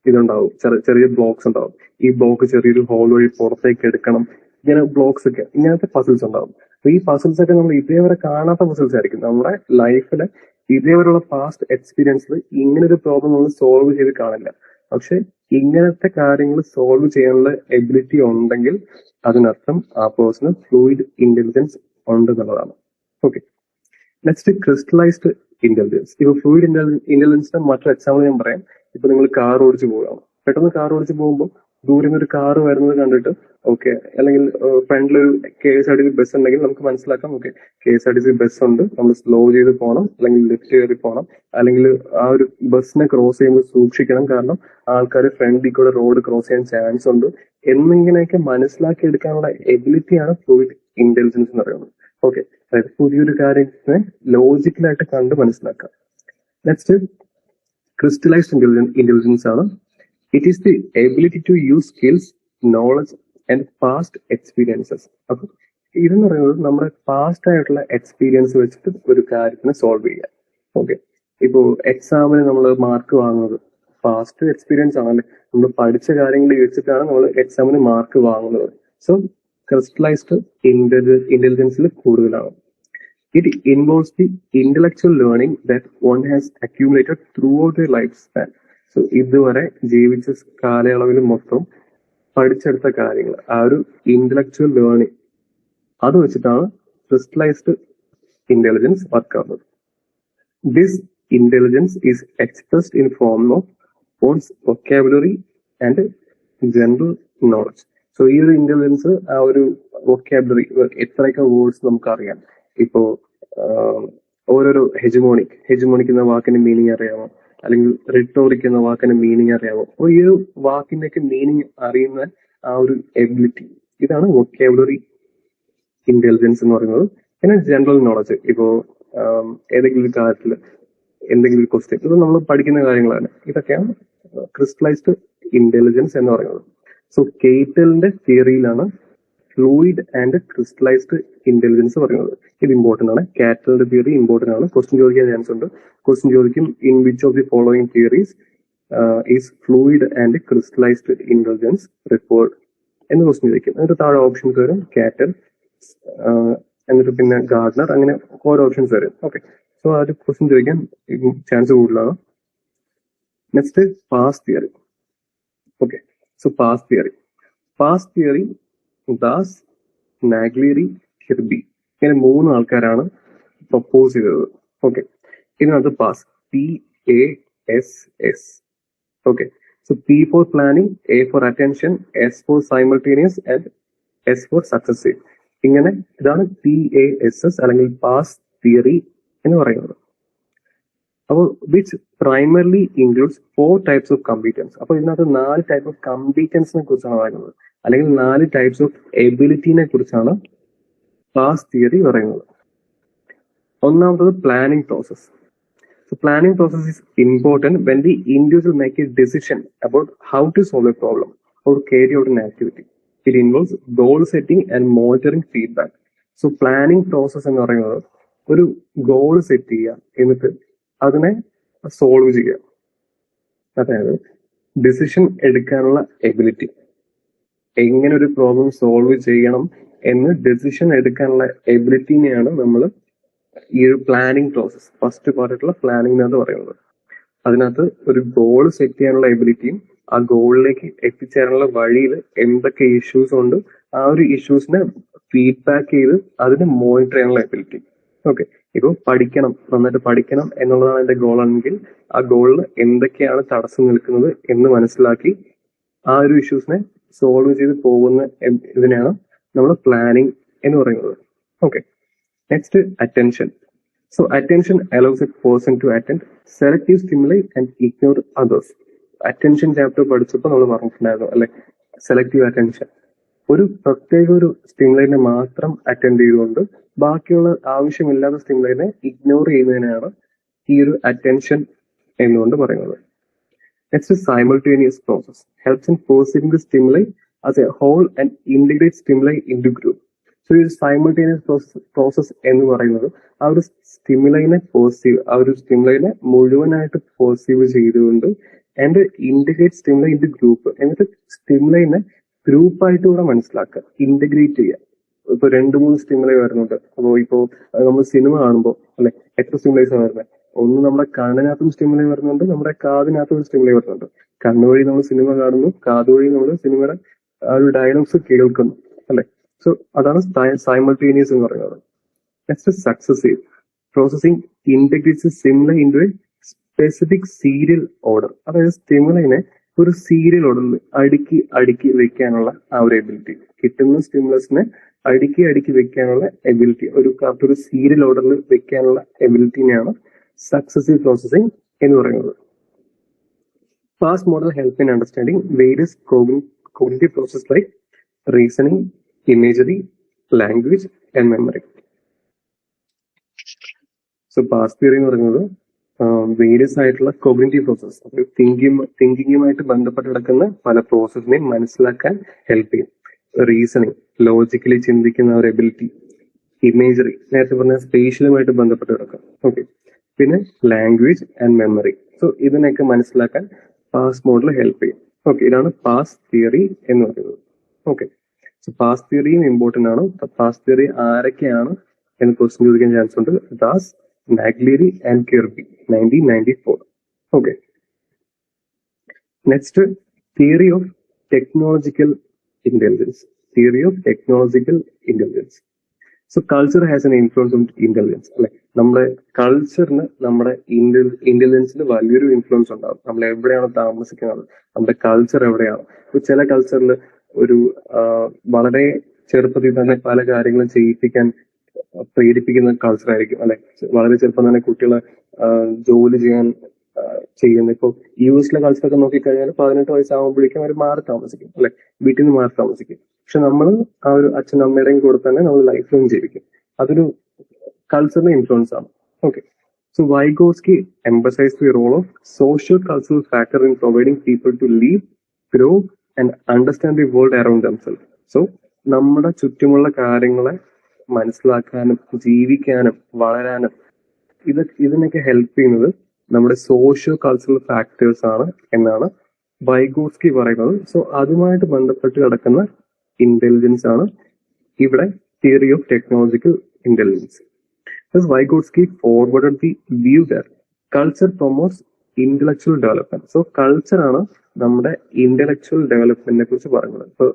ഇതുണ്ടാവും, ചെറിയ ബ്ലോക്സ് ഉണ്ടാവും. ഈ ബ്ലോക്ക് ചെറിയൊരു ഹോൾ വഴി പുറത്തേക്ക് എടുക്കണം, ഇങ്ങനെ ബ്ലോക്സ് ഒക്കെ, ഇങ്ങനത്തെ പസിൽസ് ഉണ്ടാവും. അപ്പൊ ഈ പസിൽസ് ഒക്കെ നമ്മൾ ഇതേവരെ കാണാത്ത പസിൽസ് ആയിരിക്കും. നമ്മുടെ ലൈഫില് ഇതേവരെയുള്ള പാസ്റ്റ് എക്സ്പീരിയൻസിൽ ഇങ്ങനെ ഒരു പ്രോബ്ലം നമ്മൾ സോൾവ് ചെയ്ത് കാണില്ല. പക്ഷെ ഇങ്ങനത്തെ കാര്യങ്ങൾ സോൾവ് ചെയ്യാനുള്ള എബിലിറ്റി ഉണ്ടെങ്കിൽ അതിനർത്ഥം ആ പേഴ്സണ് ഫ്ലൂയിഡ് ഇന്റലിജൻസ് ഉണ്ട് എന്നുള്ളതാണ്. Okay, next crystallised intelligence. ഇപ്പൊ ഫ്ലൂയിഡ് ഇന്റലിജൻസിന്റെ മറ്റൊരു എക്സാമ്പിൾ ഞാൻ പറയാം. ഇപ്പൊ നിങ്ങൾ കാർ ഓടിച്ച് പോവുകയാണ്, പെട്ടെന്ന് കാർ ഓടിച്ച് പോകുമ്പോൾ ദൂരെ നിന്ന് ഒരു കാർ വരുന്നത് കണ്ടിട്ട് ഓക്കെ, അല്ലെങ്കിൽ ഫ്രണ്ടിലൊരു KSRTC ബസ് ഉണ്ടെങ്കിൽ നമുക്ക് മനസ്സിലാക്കാം ഓക്കെ KSRTC ബസ് ഉണ്ട്, നമ്മൾ സ്ലോ ചെയ്ത് പോകണം, അല്ലെങ്കിൽ ലിഫ്റ്റ് കയറി പോകണം, അല്ലെങ്കിൽ ആ ഒരു ബസ്സിനെ ക്രോസ് ചെയ്യുമ്പോൾ സൂക്ഷിക്കണം, കാരണം ആൾക്കാർ ഫ്രണ്ടിൽ കൂടെ റോഡ് ക്രോസ് ചെയ്യാൻ ചാൻസ് ഉണ്ട് എന്നിങ്ങനെയൊക്കെ മനസ്സിലാക്കി എടുക്കാനുള്ള എബിലിറ്റിയാണ് ഫ്ലൂയിഡ് ഇന്റലിജൻസ് എന്ന് പറയുന്നത്. ഓക്കെ, അതായത് പുതിയൊരു കാര്യത്തിനെ ലോജിക്കലായിട്ട് കണ്ട് മനസ്സിലാക്കാം. നെക്സ്റ്റ് ക്രിസ്റ്റലൈസ്ഡ് ഇന്റലിജൻസ് ആണ്. It is the ability to use skills, knowledge and past experiences. അപ്പൊ ഇതെന്ന് പറയുന്നത് നമ്മുടെ പാസ്റ്റ് ആയിട്ടുള്ള എക്സ്പീരിയൻസ് വെച്ചിട്ട് ഒരു കാര്യത്തിനെ സോൾവ് ചെയ്യുക. ഓക്കെ, ഇപ്പോ എക്സാമിന് നമ്മൾ മാർക്ക് വാങ്ങുന്നത് പാസ്റ്റ് എക്സ്പീരിയൻസ് ആണല്ലേ, നമ്മൾ പഠിച്ച കാര്യങ്ങൾ വെച്ചിട്ടാണ് നമ്മൾ എക്സാമിന് മാർക്ക് വാങ്ങുന്നത്. സോ ക്രിസ്റ്റലൈസ്ഡ് ഇന്റലിജൻസിൽ കൂടുതലാണ്. It involves the intellectual learning that one has accumulated throughout their lifespan. So ഇതുവരെ ജീവിച്ച കാലയളവിൽ മൊത്തം പഠിച്ചെടുത്ത കാര്യങ്ങൾ, ആ ഒരു ഇന്റലക്ച്വൽ ലേണിംഗ്, അത് വെച്ചിട്ടാണ് ക്രിസ്റ്റലൈസ്ഡ് ഇന്റലിജൻസ് വർക്ക് ആവുന്നത്. This intelligence is expressed in form of one's vocabulary and general knowledge. So ഈ ഒരു ഇന്റലിജൻസ്, ആ ഒരു വൊക്കാബുലറി, എത്രയൊക്കെ വേർഡ്സ് നമുക്കറിയാം. ഇപ്പോ ഓരോരോ ഹെജമോണിക് എന്ന വാക്കിന്റെ മീനിങ് അറിയാമോ, അല്ലെങ്കിൽ റിട്ടോറിക് എന്ന വാക്കിന്റെ മീനിങ് അറിയാമോ? അപ്പോൾ ഈ ഒരു വാക്കിന്റെയൊക്കെ മീനിങ് അറിയുന്ന ആ ഒരു എബിലിറ്റി, ഇതാണ് വൊക്കാബുലറി ഇന്റലിജൻസ് എന്ന് പറയുന്നത്. പിന്നെ ജനറൽ നോളജ്, ഇപ്പോ ഏതെങ്കിലും കാര്യത്തിൽ എന്തെങ്കിലും ക്വസ്റ്റ്യൻ, ഇത് നമ്മൾ പഠിക്കുന്ന കാര്യങ്ങളാണ്. ഇതൊക്കെയാണ് ക്രിസ്റ്റലൈസ്ഡ് ഇന്റലിജൻസ് എന്ന് പറയുന്നത്. സോ കെയ്റ്റലിന്റെ തിയറിയിലാണ് ഫ്ലൂയിഡ് ആൻഡ് ക്രിസ്റ്റലൈസ്ഡ് ഇന്റലിജൻസ് പറയുന്നത്. ഇത് ഇമ്പോർട്ടന്റ് ആണ്. കാറ്റലിന്റെ തിയറി ഇമ്പോർട്ടന്റ് ആണ്. ക്വസ്റ്റ്യൻ ചോദിക്കാൻ ചാൻസ് ഉണ്ട്. ക്വസ്റ്റ്യൻ ചോദിക്കും, in which of the following theories is fluid and crystallised intelligence referred എന്ന് ക്വസ്റ്റ്യൻ ചോദിക്കും. എന്നിട്ട് താഴെ ഓപ്ഷൻസ് വരും, കാറ്റൽ, എന്നിട്ട് പിന്നെ ഗാർഡനർ, അങ്ങനെ ഓരോ ഓപ്ഷൻസ് വരും. ഓക്കെ, സോ ആ ഒരു ക്വസ്റ്റ്യൻ ചോദിക്കാൻ ചാൻസ് കൂടുതലാണ്. Next PASS theory. Okay, so PASS theory Das, Naglieri, Kirby, ഇങ്ങനെ 3 ആൾക്കാരാണ് പ്രപ്പോസ് ചെയ്തത്. ഓക്കെ, ഇതിനകത്ത് PASS. Okay, so P for planning, A for attention, S for simultaneous and S for successive. ഇങ്ങനെ ഇതാണ് PASS അല്ലെങ്കിൽ പാസ്റ്റ് തിയറി എന്ന് പറയുന്നത്. അപ്പോൾ which primarily includes 4 types of competence. അപ്പൊ ഇതിനകത്ത് 4 ടൈപ്പ് ഓഫ് കമ്പീറ്റൻസിനെ കുറിച്ചാണ് പറയുന്നത്, അല്ലെങ്കിൽ 4 ടൈപ്സ് ഓഫ് എബിലിറ്റിനെ കുറിച്ചാണ് പാസ്റ്റ് തിയറി പറയുന്നത്. ഒന്നാമത്തത് planning process. So planning process is important when the individual make a decision about how to solve a problem or carry out an activity. It involves goal setting and monitoring feedback. So planning process എന്ന് പറയുന്നത് ഒരു ഗോൾ സെറ്റ് ചെയ്യുക, എന്നിട്ട് അതിനെ സോൾവ് ചെയ്യുക. അതായത് ഡിസിഷൻ എടുക്കാനുള്ള എബിലിറ്റി, എങ്ങനെ ഒരു പ്രോബ്ലം സോൾവ് ചെയ്യണം എന്ന് ഡിസിഷൻ എടുക്കാനുള്ള എബിലിറ്റിനെയാണ് നമ്മൾ ഈ ഒരു പ്ലാനിങ് പ്രോസസ്, ഫസ്റ്റ് പാർട്ടായിട്ടുള്ള പ്ലാനിങ് എന്ന് പറയുന്നത്. അതിനകത്ത് ഒരു ഗോൾ സെറ്റ് ചെയ്യാനുള്ള എബിലിറ്റിയും ആ ഗോളിലേക്ക് എത്തിച്ചേരാനുള്ള വഴിയിൽ എന്തൊക്കെ ഇഷ്യൂസ് ഉണ്ട് ആ ഒരു ഇഷ്യൂസിനെ ഫീഡ്ബാക്ക് ചെയ്ത് അതിനെ മോണിറ്റർ ചെയ്യാനുള്ള എബിലിറ്റി. ഓക്കെ, ഇപ്പോൾ പഠിക്കണം, നന്നായിട്ട് പഠിക്കണം എന്നുള്ളതാണ് എന്റെ ഗോൾ ആണെങ്കിൽ ആ ഗോളിൽ എന്തൊക്കെയാണ് തടസ്സം നിൽക്കുന്നത് എന്ന് മനസ്സിലാക്കി ആ ഒരു ഇഷ്യൂസിനെ സോൾവ് ചെയ്ത് പോകുന്ന ഇതിനെയാണ് നമ്മൾ പ്ലാനിങ് എന്ന് പറയുന്നത്. Okay, next attention. So attention allows a person to attend selective stimuli and ignore others. Attention chapter പഠിച്ചപ്പോൾ നമ്മൾ പറഞ്ഞിട്ടുണ്ടായിരുന്നു അല്ലെ, സെലക്റ്റീവ് അറ്റൻഷൻ. ഒരു പ്രത്യേക ഒരു സ്റ്റിമുലൈനെ മാത്രം അറ്റൻഡ് ചെയ്തുകൊണ്ട് ബാക്കിയുള്ള ആവശ്യമില്ലാത്ത സ്റ്റിമുലൈനെ ഇഗ്നോർ ചെയ്യുന്നതിനാണ് ഈ ഒരു അറ്റൻഷൻ എന്നുകൊണ്ട് പറയുന്നത്. Next is simultaneous process. Helps in perceiving the stimuli as a whole and integrate stimuli into group. So ഈ സൈമൾട്ടേനിയസ് പ്രോസസ് എന്ന് പറയുന്നത് ആ ഒരു സ്റ്റിമുലൈനെ മുഴുവനായിട്ട് പെർസീവ് ചെയ്തുകൊണ്ട് and integrate stimuli in group, എന്നിട്ട് സ്റ്റിമുലൈനെ ഗ്രൂപ്പായിട്ട് കൂടെ മനസ്സിലാക്കുക, ഇന്റഗ്രേറ്റ് ചെയ്യുക. ഇപ്പൊ 2-3 സ്റ്റിമുലൈ വരുന്നുണ്ട്. അപ്പോൾ ഇപ്പോ നമ്മൾ സിനിമ കാണുമ്പോൾ അല്ലെ എത്ര സ്റ്റിമുലൈസ് വരുന്നത്? ഒന്ന് നമ്മുടെ കണ്ണിനകത്തും സ്റ്റിമുലൈ വരുന്നുണ്ട്, നമ്മുടെ കാതിനകത്തും സ്റ്റിമുലൈ വരുന്നുണ്ട്. കണ്ണുവഴി നമ്മൾ സിനിമ കാണുന്നു, കാതുവഴി നമ്മൾ സിനിമയുടെ ആ ഒരു ഡയലോഗ്സ് കേൾക്കുന്നു അല്ലെ. സോ അതാണ് സൈമൾട്ടേനിയസ് എന്ന് പറയുന്നത്. Next successive processing integrates stimuli in A specific serial order. അതായത് സ്റ്റിമുലൈനെ ഒരു സീരിയൽ ഓർഡറിൽ അടുക്കി അടുക്കി വെക്കാനുള്ള ആ ഒരു എബിലിറ്റി, കിട്ടുന്ന സ്റ്റിമുലസിനെ അടുക്കി വെക്കാനുള്ള എബിലിറ്റി, ഒരു സീരിയൽ ഓർഡറിൽ വെക്കാനുള്ള എബിലിറ്റിനെയാണ് സക്സസീവ് പ്രോസസിംഗ് എന്ന് പറയുന്നത്. Fast model help in understanding various cognitive process like reasoning, imagery, language and memory. So PASS theory എന്ന് പറയുന്നത് വേരിയസ് ആയിട്ടുള്ള കോഗ്നിറ്റീവ് പ്രോസസ്, തിങ്കിങ്ങുമായിട്ട് ബന്ധപ്പെട്ട് കിടക്കുന്ന പല പ്രോസസ്സിനെയും മനസ്സിലാക്കാൻ ഹെൽപ്പ് ചെയ്യും. റീസണിങ്, ലോജിക്കലി ചിന്തിക്കുന്ന ഒരു എബിലിറ്റി. ഇമേജറി, നേരത്തെ പറഞ്ഞ സ്പേഷ്യലുമായിട്ട് ബന്ധപ്പെട്ട് കിടക്കും. ഓക്കെ. പിന്നെ ലാംഗ്വേജ് ആൻഡ് മെമ്മറി. സോ ഇതിനൊക്കെ മനസ്സിലാക്കാൻ പാസ്റ്റ് മോഡൽ ഹെൽപ്പ് ചെയ്യും. ഓക്കെ, ഇതാണ് പാസ്റ്റ് തിയറി എന്ന് പറയുന്നത്. ഓക്കെ, സോ പാസ്റ്റ് തിയറിയും ഇമ്പോർട്ടന്റ് ആണ്. പാസ്റ്റ് തിയറി ആരൊക്കെയാണ് എന്ന് ക്വസ്റ്റ്യൻ ചോദിക്കാൻ ചാൻസ് ഉണ്ട്. Das, Naglieri and Kirby, 1994. Okay, next theory of technological intelligence. Theory of technological intelligence. So culture has an influence on intelligence അല്ലെ. നമ്മുടെ കൾച്ചറിന് നമ്മുടെ ഇന്റലിജൻസിന് വലിയൊരു ഇൻഫ്ലുവൻസ് ഉണ്ടാവും. നമ്മൾ എവിടെയാണ് താമസിക്കുന്നത്, നമ്മുടെ കൾച്ചർ എവിടെയാണ്. ഇപ്പൊ ചില കൾച്ചറിൽ ഒരു വളരെ ചെറുപ്പത്തിൽ തന്നെ പല കാര്യങ്ങളും ചെയ്യിപ്പിക്കാൻ പ്രേരിപ്പിക്കുന്ന കൾച്ചർ ആയിരിക്കും അല്ലെ. വളരെ ചെറുപ്പം തന്നെ കുട്ടികളെ ജോലി ചെയ്യാൻ ചെയ്യുന്നത്. ഇപ്പൊ US കൾച്ചറൊക്കെ നോക്കിക്കഴിഞ്ഞാൽ 18 വയസ്സാകുമ്പോഴേക്കും അവർ മാറി താമസിക്കും അല്ലെ, വീട്ടിൽ നിന്ന് മാറി താമസിക്കും. പക്ഷെ നമ്മൾ ആ ഒരു അച്ഛനും അമ്മയുടെയും കൂടെ തന്നെ നമ്മൾ ലൈഫ് ലോങ് ജീവിക്കും. അതൊരു കൾച്ചറിന്റെ ഇൻഫ്ലുവൻസ് ആണ്. Okay, so Vygotsky emphasise the role of social cultural factor in providing people to live, grow and understand the world around themself. So നമ്മുടെ ചുറ്റുമുള്ള കാര്യങ്ങളെ മനസ്സിലാക്കാനും ജീവിക്കാനും വളരാനും ഇതിനൊക്കെ ഹെൽപ്പ് ചെയ്യുന്നത് നമ്മുടെ സോഷ്യോ കൾച്ചറൽ ഫാക്ടേഴ്സ് ആണ് എന്നാണ് വൈഗോസ്കി പറയുന്നത്. സോ അതുമായിട്ട് ബന്ധപ്പെട്ട് കിടക്കുന്ന ഇന്റലിജൻസ് ആണ് ഇവിടെ theory of technological intelligence. Vygotsky forwarded the view that culture promotes intellectual development. So culture ആണ് നമ്മുടെ ഇന്റലക്ച്വൽ ഡെവലപ്മെന്റിനെ കുറിച്ച് പറയുന്നത്. ഇപ്പൊ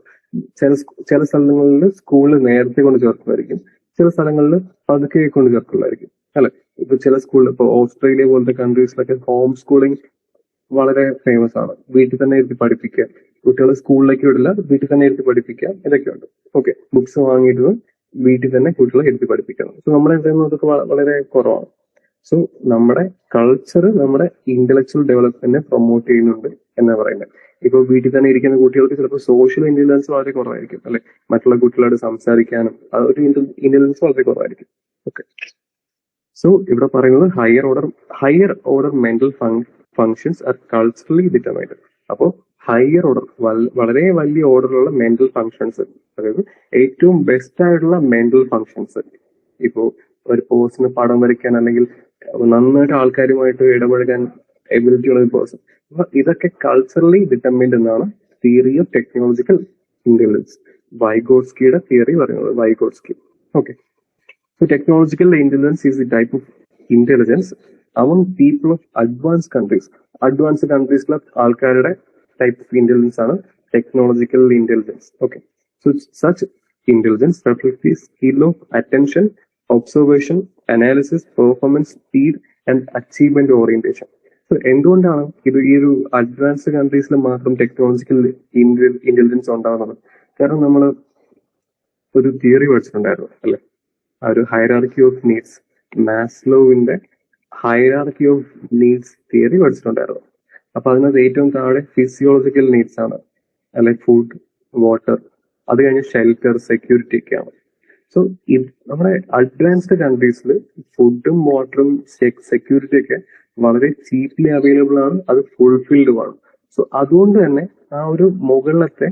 ചില സ്ഥലങ്ങളിൽ സ്കൂളിൽ നേരത്തെ കൊണ്ട് ചേർക്കുമായിരിക്കും, ചില സ്ഥലങ്ങളിൽ പതുക്കെ കൊണ്ട് ചേർക്കുമായിരിക്കും അല്ലെ. ഇപ്പൊ ചില സ്കൂളിൽ, ഇപ്പൊ ഓസ്ട്രേലിയ പോലത്തെ കൺട്രീസിലൊക്കെ ഹോം സ്കൂളിംഗ് വളരെ ഫേമസ് ആണ്. വീട്ടിൽ തന്നെ ഇരുത്തി പഠിപ്പിക്കുക, കുട്ടികളെ സ്കൂളിലേക്ക് വിടില്ല, വീട്ടിൽ തന്നെ ഇരുത്തി പഠിപ്പിക്കുക, ഇതൊക്കെയുണ്ട്. ഓക്കെ, ബുക്സ് വാങ്ങിയിട്ട് വീട്ടിൽ തന്നെ കുട്ടികളെ ഇരുത്തി പഠിപ്പിക്കണം. സോ നമ്മുടെ അതൊക്കെ വളരെ കുറവാണ്. സോ നമ്മുടെ കൾച്ചർ നമ്മുടെ ഇന്റലക്ച്വൽ ഡെവലപ്മെന്റിനെ പ്രൊമോട്ട് ചെയ്യുന്നുണ്ട് എന്നാ പറയുന്നത്. ഇപ്പൊ വീട്ടിൽ തന്നെ ഇരിക്കുന്ന കുട്ടികൾക്ക് ചിലപ്പോൾ സോഷ്യൽ ഇന്റലിജൻസ് വളരെ കുറവായിരിക്കും അല്ലെ, മറ്റുള്ള കുട്ടികളോട് സംസാരിക്കാനും ഒരു ഇന്റലിജൻസ് വളരെ കുറവായിരിക്കും. ഓക്കെ, സോ ഇവിടെ പറയുന്നത് higher order mental functions are culturally determined. അപ്പോൾ ഹയർ ഓർഡർ, വളരെ വലിയ ഓർഡറിലുള്ള മെന്റൽ ഫങ്ഷൻസ്, അതായത് ഏറ്റവും ബെസ്റ്റ് ആയിട്ടുള്ള മെന്റൽ ഫങ്ഷൻസ്. ഇപ്പോ ഒരു പേഴ്സണ് പടം വരയ്ക്കാൻ അല്ലെങ്കിൽ നന്നായിട്ട് ആൾക്കാരുമായിട്ട് ഇടപഴകാൻ എബിലിറ്റി ഉള്ള ഒരു പേഴ്സൺ, അപ്പൊ ഇതൊക്കെ കൾച്ചറലി ഡിറ്റർമിൻഡ് എന്നാണ് തിയറി ഓഫ് ടെക്നോളജിക്കൽ ഇന്റലിജൻസ്, വൈഗോട്സ്കിയുടെ തിയറി പറയുന്നത്. Vygotsky. Okay, so technological intelligence is the type of intelligence among people of advanced countries. Advanced കൺട്രീസിലെ ആൾക്കാരുടെ ടൈപ്പ് ഓഫ് ഇന്റലിജൻസ് ആണ് technological intelligence. Okay, so such intelligence reflect the skill of attention, observation, analysis, performance, speed and achievement orientation. So എന്തുകൊണ്ടാണ് ഈ ഒരു അഡ്വാൻസ്ഡ് കൺട്രീസിൽ മാത്രം ടെക്നോളജിക്കൽ ഇന്റലിജൻസ് ഉണ്ടാകുന്നത്? കാരണം നമ്മൾ ഒരു തിയറി പഠിച്ചിട്ടുണ്ടായിരുന്നു അല്ലെ, ആ ഒരു ഹൈറാർക്കി ഓഫ് നീഡ്സ്, മാസ്ലോവിന്റെ ഹൈറാർക്കി ഓഫ് നീഡ്സ് തിയറി പഠിച്ചിട്ടുണ്ടായിരുന്നു. അപ്പൊ അതിനകത്ത് ഏറ്റവും താഴെ ഫിസിയോളജിക്കൽ നീഡ്സ് ആണ് അല്ലെ, ഫുഡ്, വാട്ടർ, അത് കഴിഞ്ഞ് ഷെൽട്ടർ, സെക്യൂരിറ്റി ഒക്കെയാണ്. സോ നമ്മുടെ അഡ്വാൻസ്ഡ് കൺട്രീസിൽ ഫുഡും വാട്ടറും സെക്യൂരിറ്റി ഒക്കെ വളരെ ചീപ്ലി അവൈലബിൾ ആണ്, അത് ഫുൾഫിൽഡുമാണ്. സോ അതുകൊണ്ട് തന്നെ ആ ഒരു മുകളിലത്തെ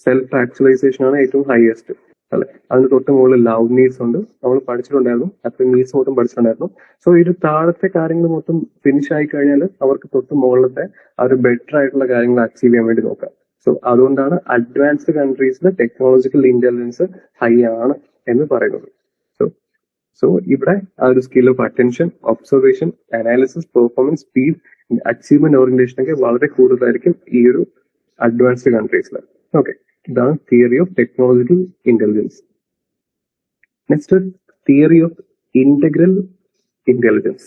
സെൽഫ് ആക്ച്വലൈസേഷൻ ആണ് ഏറ്റവും ഹയസ്റ്റ് അല്ലെ. അതിന് തൊട്ട് മുകളിൽ ലവ് നീഡ്സ് ഉണ്ട്, നമ്മൾ പഠിച്ചിട്ടുണ്ടായിരുന്നു, അത്ര നീഡ്സ് മൊത്തം പഠിച്ചിട്ടുണ്ടായിരുന്നു. സോ ഇത് താഴത്തെ കാര്യങ്ങൾ മൊത്തം ഫിനിഷ് ആയി കഴിഞ്ഞാൽ അവർക്ക് തൊട്ട് മുകളിലത്തെ ആ ഒരു ബെറ്റർ ആയിട്ടുള്ള കാര്യങ്ങൾ അച്ചീവ് ചെയ്യാൻ വേണ്ടി നോക്കാം. സോ അതുകൊണ്ടാണ് അഡ്വാൻസ്ഡ് കൺട്രീസിൽ ടെക്നോളജിക്കൽ ഇന്റലിജൻസ് ഹൈ ആണ് എന്ന് പറയുന്നത്. സോ സോ ഇവിടെ ആ ഒരു skill of attention, observation, analysis, performance, speed, achievement orientation ഒക്കെ വളരെ കൂടുതലായിരിക്കും ഈ ഒരു അഡ്വാൻസ്ഡ് കൺട്രീസിൽ. ഓക്കെ, ഇതാണ് theory of technological intelligence. Next, theory of integral intelligence.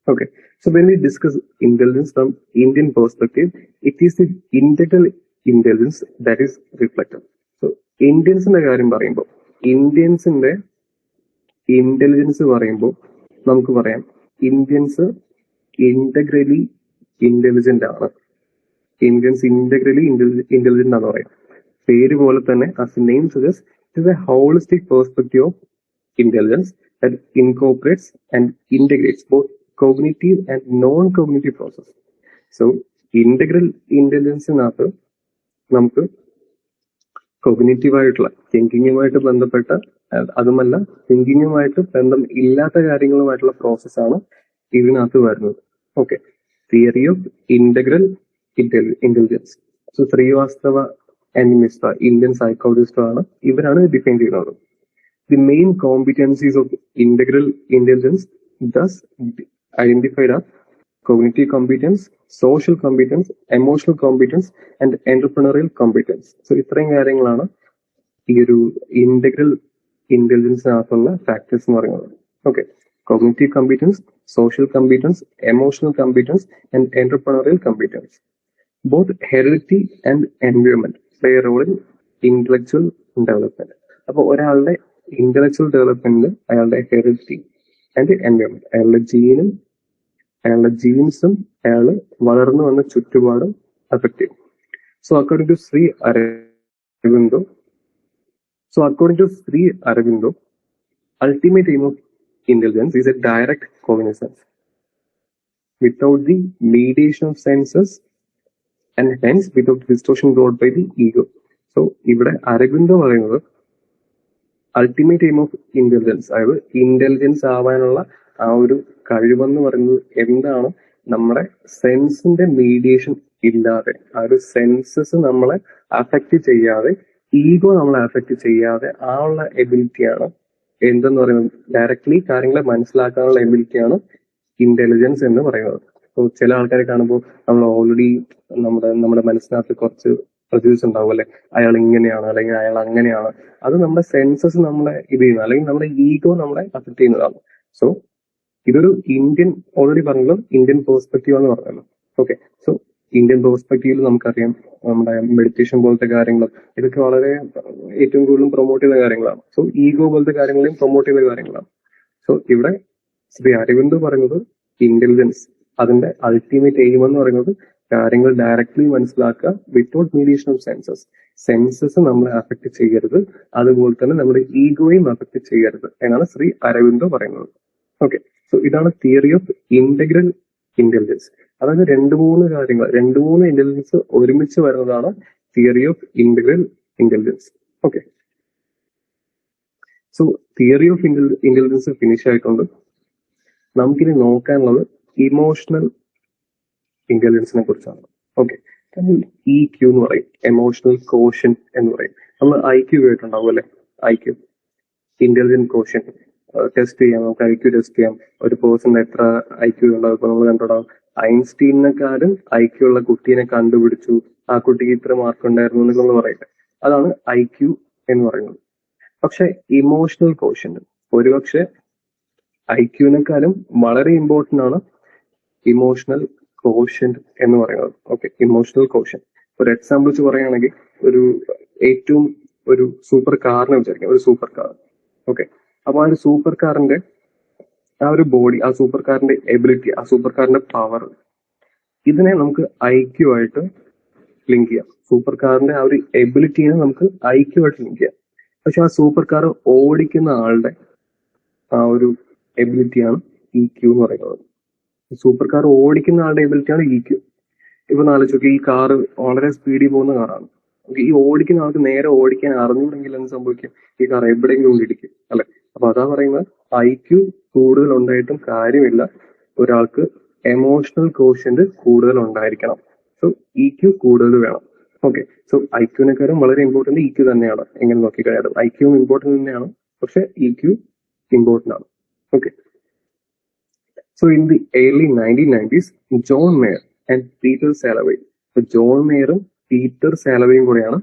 Okay, so when we discuss intelligence from Indian perspective, it is the integral intelligence that is reflected. So ഇന്ത്യൻസിന്റെ കാര്യം പറയുമ്പോൾ, ഇന്ത്യൻസിന്റെ ഇന്റലിജൻസ് പറയുമ്പോൾ നമുക്ക് പറയാം ഇന്ത്യൻസ് ഇന്റഗ്രലി ഇന്റലിജന്റ് ആണ്. ഇന്ത്യൻസ് ഇന്റഗ്രലി ഇന്റലിജന്റ് ആണെന്ന് പറയാം. പേര് പോലെ തന്നെ as the name suggests, it is a holistic perspective of intelligence that incorporates and integrates both cognitive and non-cognitive process. So integral ഇന്റലിജൻസിനകത്ത് നമുക്ക് കോഗ്നിറ്റീവ് ആയിട്ടുള്ള തിങ്കിങ്ങുമായിട്ട് ബന്ധപ്പെട്ട, അതുമല്ല തിങ്കിങ്ങുമായിട്ട് ബന്ധം ഇല്ലാത്ത കാര്യങ്ങളുമായിട്ടുള്ള പ്രോസസ്സാണ് ഇതിനകത്ത് വരുന്നത്. Okay, theory of integral intelligence. So Srivastava and Mishra, Indian സൈക്കോളജിസ്റ്റാണ്, ഇവരാണ് ഡിഫൈൻ ചെയ്യുന്നത്. The main competencies of integral intelligence thus identified are cognitive competence, social competence, emotional competence and entrepreneurial competence. So ഇത്രയും കാര്യങ്ങളാണ് ഈ ഒരു ഇന്റഗ്രൽ ഇന്റലിജൻസിനകത്തുള്ള ഫാക്ടേഴ്സ് എന്ന് പറയുന്നത്. Okay, cognitive competence, social competence, emotional competence and entrepreneurial competence. Both heredity and environment play a role in intellectual development. അപ്പോൾ ഒരാളുടെ ഇന്റലക്ച്വൽ ഡെവലപ്മെന്റിൽ അയാളുടെ ഹെറിഡിറ്റി ആൻഡ് എൻവയോൺമെന്റ്, അയാളുടെ ജീൻസും അയാൾ വളർന്നു വന്ന ചുറ്റുപാടും അഫക്ട് ചെയ്യും. So according to Sri Aurobindo, ultimate aim of intelligence is a direct cognizance without the mediation of senses and hence without distortion brought by the ego. So ഇവിടെ അരവിന്ദോ പറയുന്നത് അൾട്ടിമേറ്റ് എയിം ഓഫ് ഇന്റലിജൻസ്, അതായത് ഇന്റലിജൻസ് ആവാനുള്ള ആ ഒരു കഴിവെന്ന് പറയുന്നത് എന്താണ്? നമ്മുടെ സെൻസിന്റെ മീഡിയേഷൻ ഇല്ലാതെ, ആ ഒരു സെൻസസ് നമ്മളെ അഫക്റ്റ് ചെയ്യാതെ, ഈഗോ നമ്മളെ അഫക്റ്റ് ചെയ്യാതെ ആ ഉള്ള എബിലിറ്റിയാണ് എന്തെന്ന് പറയുന്നത്, ഡയറക്ട്ലി കാര്യങ്ങളെ മനസ്സിലാക്കാനുള്ള എബിലിറ്റിയാണ് ഇന്റലിജൻസ് എന്ന് പറയുന്നത്. അപ്പോൾ ചില ആൾക്കാരെ കാണുമ്പോൾ നമ്മൾ ഓൾറെഡി നമ്മുടെ മനസ്സിനകത്ത് കുറച്ച് പ്രൊഡ്യൂസ് ഉണ്ടാവും അല്ലെ, അയാൾ ഇങ്ങനെയാണ് അല്ലെങ്കിൽ അയാൾ അങ്ങനെയാണ്. അത് നമ്മുടെ സെൻസസ് നമ്മളെ ഇത് ചെയ്യുന്നത്, അല്ലെങ്കിൽ നമ്മുടെ ഈഗോ നമ്മളെ അഫക്ട് ചെയ്യുന്നതാണ്. സോ ഇതൊരു ഇന്ത്യൻ, ഓൾറെഡി പറഞ്ഞല്ലോ ഇന്ത്യൻ പേഴ്സ്പെക്റ്റീവ് എന്ന് പറഞ്ഞല്ലോ. ഓക്കെ, സോ ഇന്ത്യൻ പേഴ്സ്പെക്റ്റീവിൽ നമുക്കറിയാം നമ്മുടെ മെഡിറ്റേഷൻ പോലത്തെ കാര്യങ്ങളും ഇതൊക്കെ വളരെ ഏറ്റവും കൂടുതലും പ്രൊമോട്ട് ചെയ്ത കാര്യങ്ങളാണ്. സോ ഈഗോ പോലത്തെ കാര്യങ്ങളെയും പ്രൊമോട്ട് ചെയ്ത കാര്യങ്ങളാണ്. സോ ഇവിടെ ശ്രീ അരവിന്ദ് പറയുന്നത് ഇന്റലിജൻസ്, അതിന്റെ അൾട്ടിമേറ്റ് എയിം എന്ന് പറയുന്നത് കാര്യങ്ങൾ ഡയറക്ട്ലി മനസ്സിലാക്കുക without mediation of census. Census നമ്മളെ അഫക്ട് ചെയ്യരുത്, അതുപോലെ തന്നെ നമ്മുടെ ഈഗോയും അഫക്ട് ചെയ്യരുത് എന്നാണ് ശ്രീ അരവിന്ദോ പറയുന്നത്. ഓക്കെ, സോ ഇതാണ് തിയറി ഓഫ് ഇന്റഗ്രൽ ഇന്റലിജൻസ്. അതായത് രണ്ട് മൂന്ന് ഇന്റലിജൻസ് ഒരുമിച്ച് വരുന്നതാണ് theory of integral intelligence. Okay, so theory of intelligence finish ആയിട്ടുണ്ട്. നമുക്കിനി നോക്കാനുള്ളത് ഇമോഷണൽ ഇന്റലിജൻസിനെ കുറിച്ചാണ്. ഓക്കെ, EQ എന്ന് പറയും, എമോഷണൽ കോഷ്യന്റ് എന്ന് പറയും. നമ്മൾ IQ കേട്ടിട്ടുണ്ടാവും അല്ലെ, IQ ഇന്റലിജന്റ് കോഷ്യന്റ് ടെസ്റ്റ് ചെയ്യാം, നമുക്ക് IQ ടെസ്റ്റ് ചെയ്യാം. ഒരു പേഴ്സണിന് എത്ര IQ ഉണ്ടാവും. ഇപ്പൊ നമ്മൾ കണ്ടിട്ടുണ്ടാവും ഐൻസ്റ്റീനെക്കാളും IQ ഉള്ള കുട്ടീനെ കണ്ടുപിടിച്ചു, ആ കുട്ടിക്ക് ഇത്ര മാർക്ക് ഉണ്ടായിരുന്നു എന്നൊക്കെ നമ്മൾ പറയട്ടെ. അതാണ് IQ എന്ന് പറയുന്നത്. പക്ഷെ ഇമോഷണൽ കോഷ്യന്റ് ഒരുപക്ഷെ IQ-നെക്കാളും വളരെ ഇമ്പോർട്ടന്റ് ആണ് ഇമോഷണൽ കോഷ്യന്റ് എന്ന് പറയുന്നത്. ഓക്കെ, ഇമോഷണൽ കോഷ്യന്റ് ഒരു എക്സാമ്പിൾ വെച്ച് പറയുകയാണെങ്കിൽ ഏറ്റവും ഒരു സൂപ്പർ കാറിനെ വിചാരിക്കാം, ഒരു സൂപ്പർ കാർ. ഓക്കെ, അപ്പൊ ആ ഒരു സൂപ്പർ കാറിന്റെ ആ ഒരു ബോഡി, ആ സൂപ്പർ കാറിന്റെ എബിലിറ്റി, ആ സൂപ്പർ കാറിന്റെ പവർ, ഇതിനെ നമുക്ക് IQ ആയിട്ട് ലിങ്ക് ചെയ്യാം. സൂപ്പർ കാറിന്റെ ആ ഒരു എബിലിറ്റിനെ നമുക്ക് IQ ആയിട്ട് ലിങ്ക് ചെയ്യാം. പക്ഷെ ആ സൂപ്പർ കാർ ഓടിക്കുന്ന ആളുടെ ആ ഒരു എബിലിറ്റിയാണ് EQ എന്ന് പറയുന്നത്. സൂപ്പർ കാർ ഓടിക്കുന്ന ആളുടെ എബിലിറ്റിയാണ് EQ. ഇപ്പൊ ആലോചിച്ച് ഈ കാറ് വളരെ സ്പീഡിൽ പോകുന്ന കാറാണ്. ഈ ഓടിക്കുന്ന ആൾക്ക് നേരെ ഓടിക്കാൻ അറിഞ്ഞുണ്ടെങ്കിൽ എന്ത് സംഭവിക്കും? ഈ കാർ എവിടെയെങ്കിലും കൊണ്ടിടിക്കും അല്ലെ? അപ്പൊ അതാ പറയുന്നത്, IQ കൂടുതൽ ഉണ്ടായിട്ടും കാര്യമില്ല, ഒരാൾക്ക് എമോഷണൽ കോഷ്യന്റ് കൂടുതൽ ഉണ്ടായിരിക്കണം. സോ EQ കൂടുതൽ വേണം. ഓക്കെ, സോ IQ-നെക്കാളും വളരെ ഇമ്പോർട്ടന്റ് EQ തന്നെയാണ്. എങ്ങനെ നോക്കിക്കഴിഞ്ഞാൽ IQ ഇമ്പോർട്ടന്റ് തന്നെയാണ്, പക്ഷെ EQ ഇമ്പോർട്ടന്റ് ആണ്. Okay, so in the early 1990s, John Mayer and Peter Salovey, John മേയറും പീറ്റർ സാലവയും കൂടെയാണ്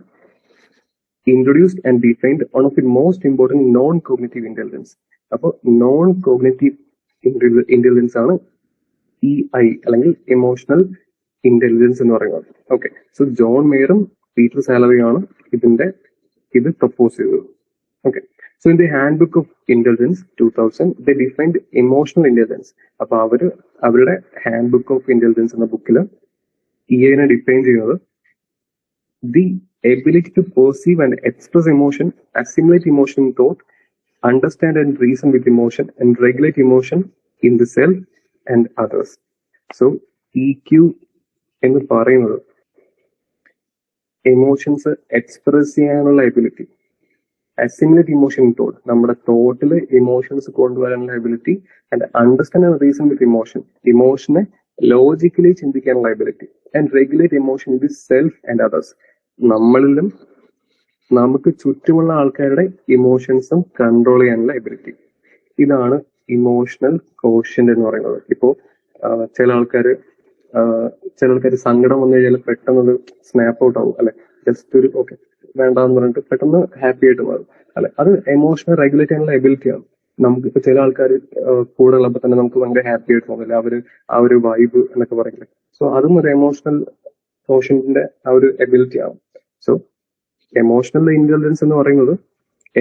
introduced and defined one of the most important non cognitive intelligence. അപ്പോൾ നോൺ കോഗ്നിറ്റീവ് ഇന്റലിജൻസ് ആണ് EI അല്ലെങ്കിൽ ഇമോഷണൽ ഇന്റലിജൻസ് എന്ന് പറയുന്നത്. ഓക്കെ, സോ ജോൺ മേയറും പീറ്റർ സാലവയും ആണ് ഇത് പ്രപ്പോസ് ചെയ്തത്. Okay, so in the handbook of intelligence 2000 they defined emotional intelligence. അപ്പൊ അവരുടെ ഹാൻഡ് ബുക്ക് ഓഫ് ഇന്റലിജൻസ് എന്ന ബുക്കിൽ EI-നെ ഡിഫൈൻ ചെയ്യുന്നത് the ability to perceive and express emotion, assimilate emotion in thought, understand and reason with emotion, and regulate emotion in the self and others. So EQ എന്ന് പറയുന്നത് എമോഷൻസ് എക്സ്പ്രസ് ചെയ്യാനുള്ള ability, assimilate emotion in thought, നമ്മുടെ തോട്ടില് ഇമോഷൻസ് കൊണ്ടുവരാനുള്ള ability, and understand and reason with emotion, ഇമോഷനെ ലോജിക്കലി ചിന്തിക്കാനുള്ള ability, and regulate emotion in the self and others, നമ്മളിലും നമുക്ക് ചുറ്റുമുള്ള ആൾക്കാരുടെ ഇമോഷൻസും കൺട്രോൾ ചെയ്യാനുള്ള എബിലിറ്റി. ഇതാണ് ഇമോഷണൽ കോഷ്യന്റ് എന്ന് പറയുന്നത്. ഇപ്പോ ചില ആൾക്കാര് സങ്കടം വന്നു കഴിഞ്ഞാൽ പെട്ടെന്ന് സ്നാപ്പ് ഔട്ട് ആവും അല്ലെ, ജസ്റ്റ് ഒരു ഓക്കെ വേണ്ടെന്ന് പറഞ്ഞിട്ട് പെട്ടെന്ന് ഹാപ്പി ആയിട്ട് മാറും അല്ലെ. അത് എമോഷണൽ റെഗുലേറ്റ് ചെയ്യാനുള്ള എബിലിറ്റിയാണ്. നമുക്കിപ്പോ ചില ആൾക്കാർ കൂടെ ഉള്ളപ്പോ തന്നെ നമുക്ക് ഭയങ്കര ഹാപ്പി ആയിട്ട് തോന്നില്ല, ആ ഒരു വൈബ് എന്നൊക്കെ പറയില്ലേ. സോ അതും ഒരു എമോഷണൽ കോഷ്യന്റിന്റെ ആ ഒരു എബിലിറ്റി ആണ്. സോ എമോഷണൽ ഇന്റലിജൻസ് എന്ന് പറയുന്നത്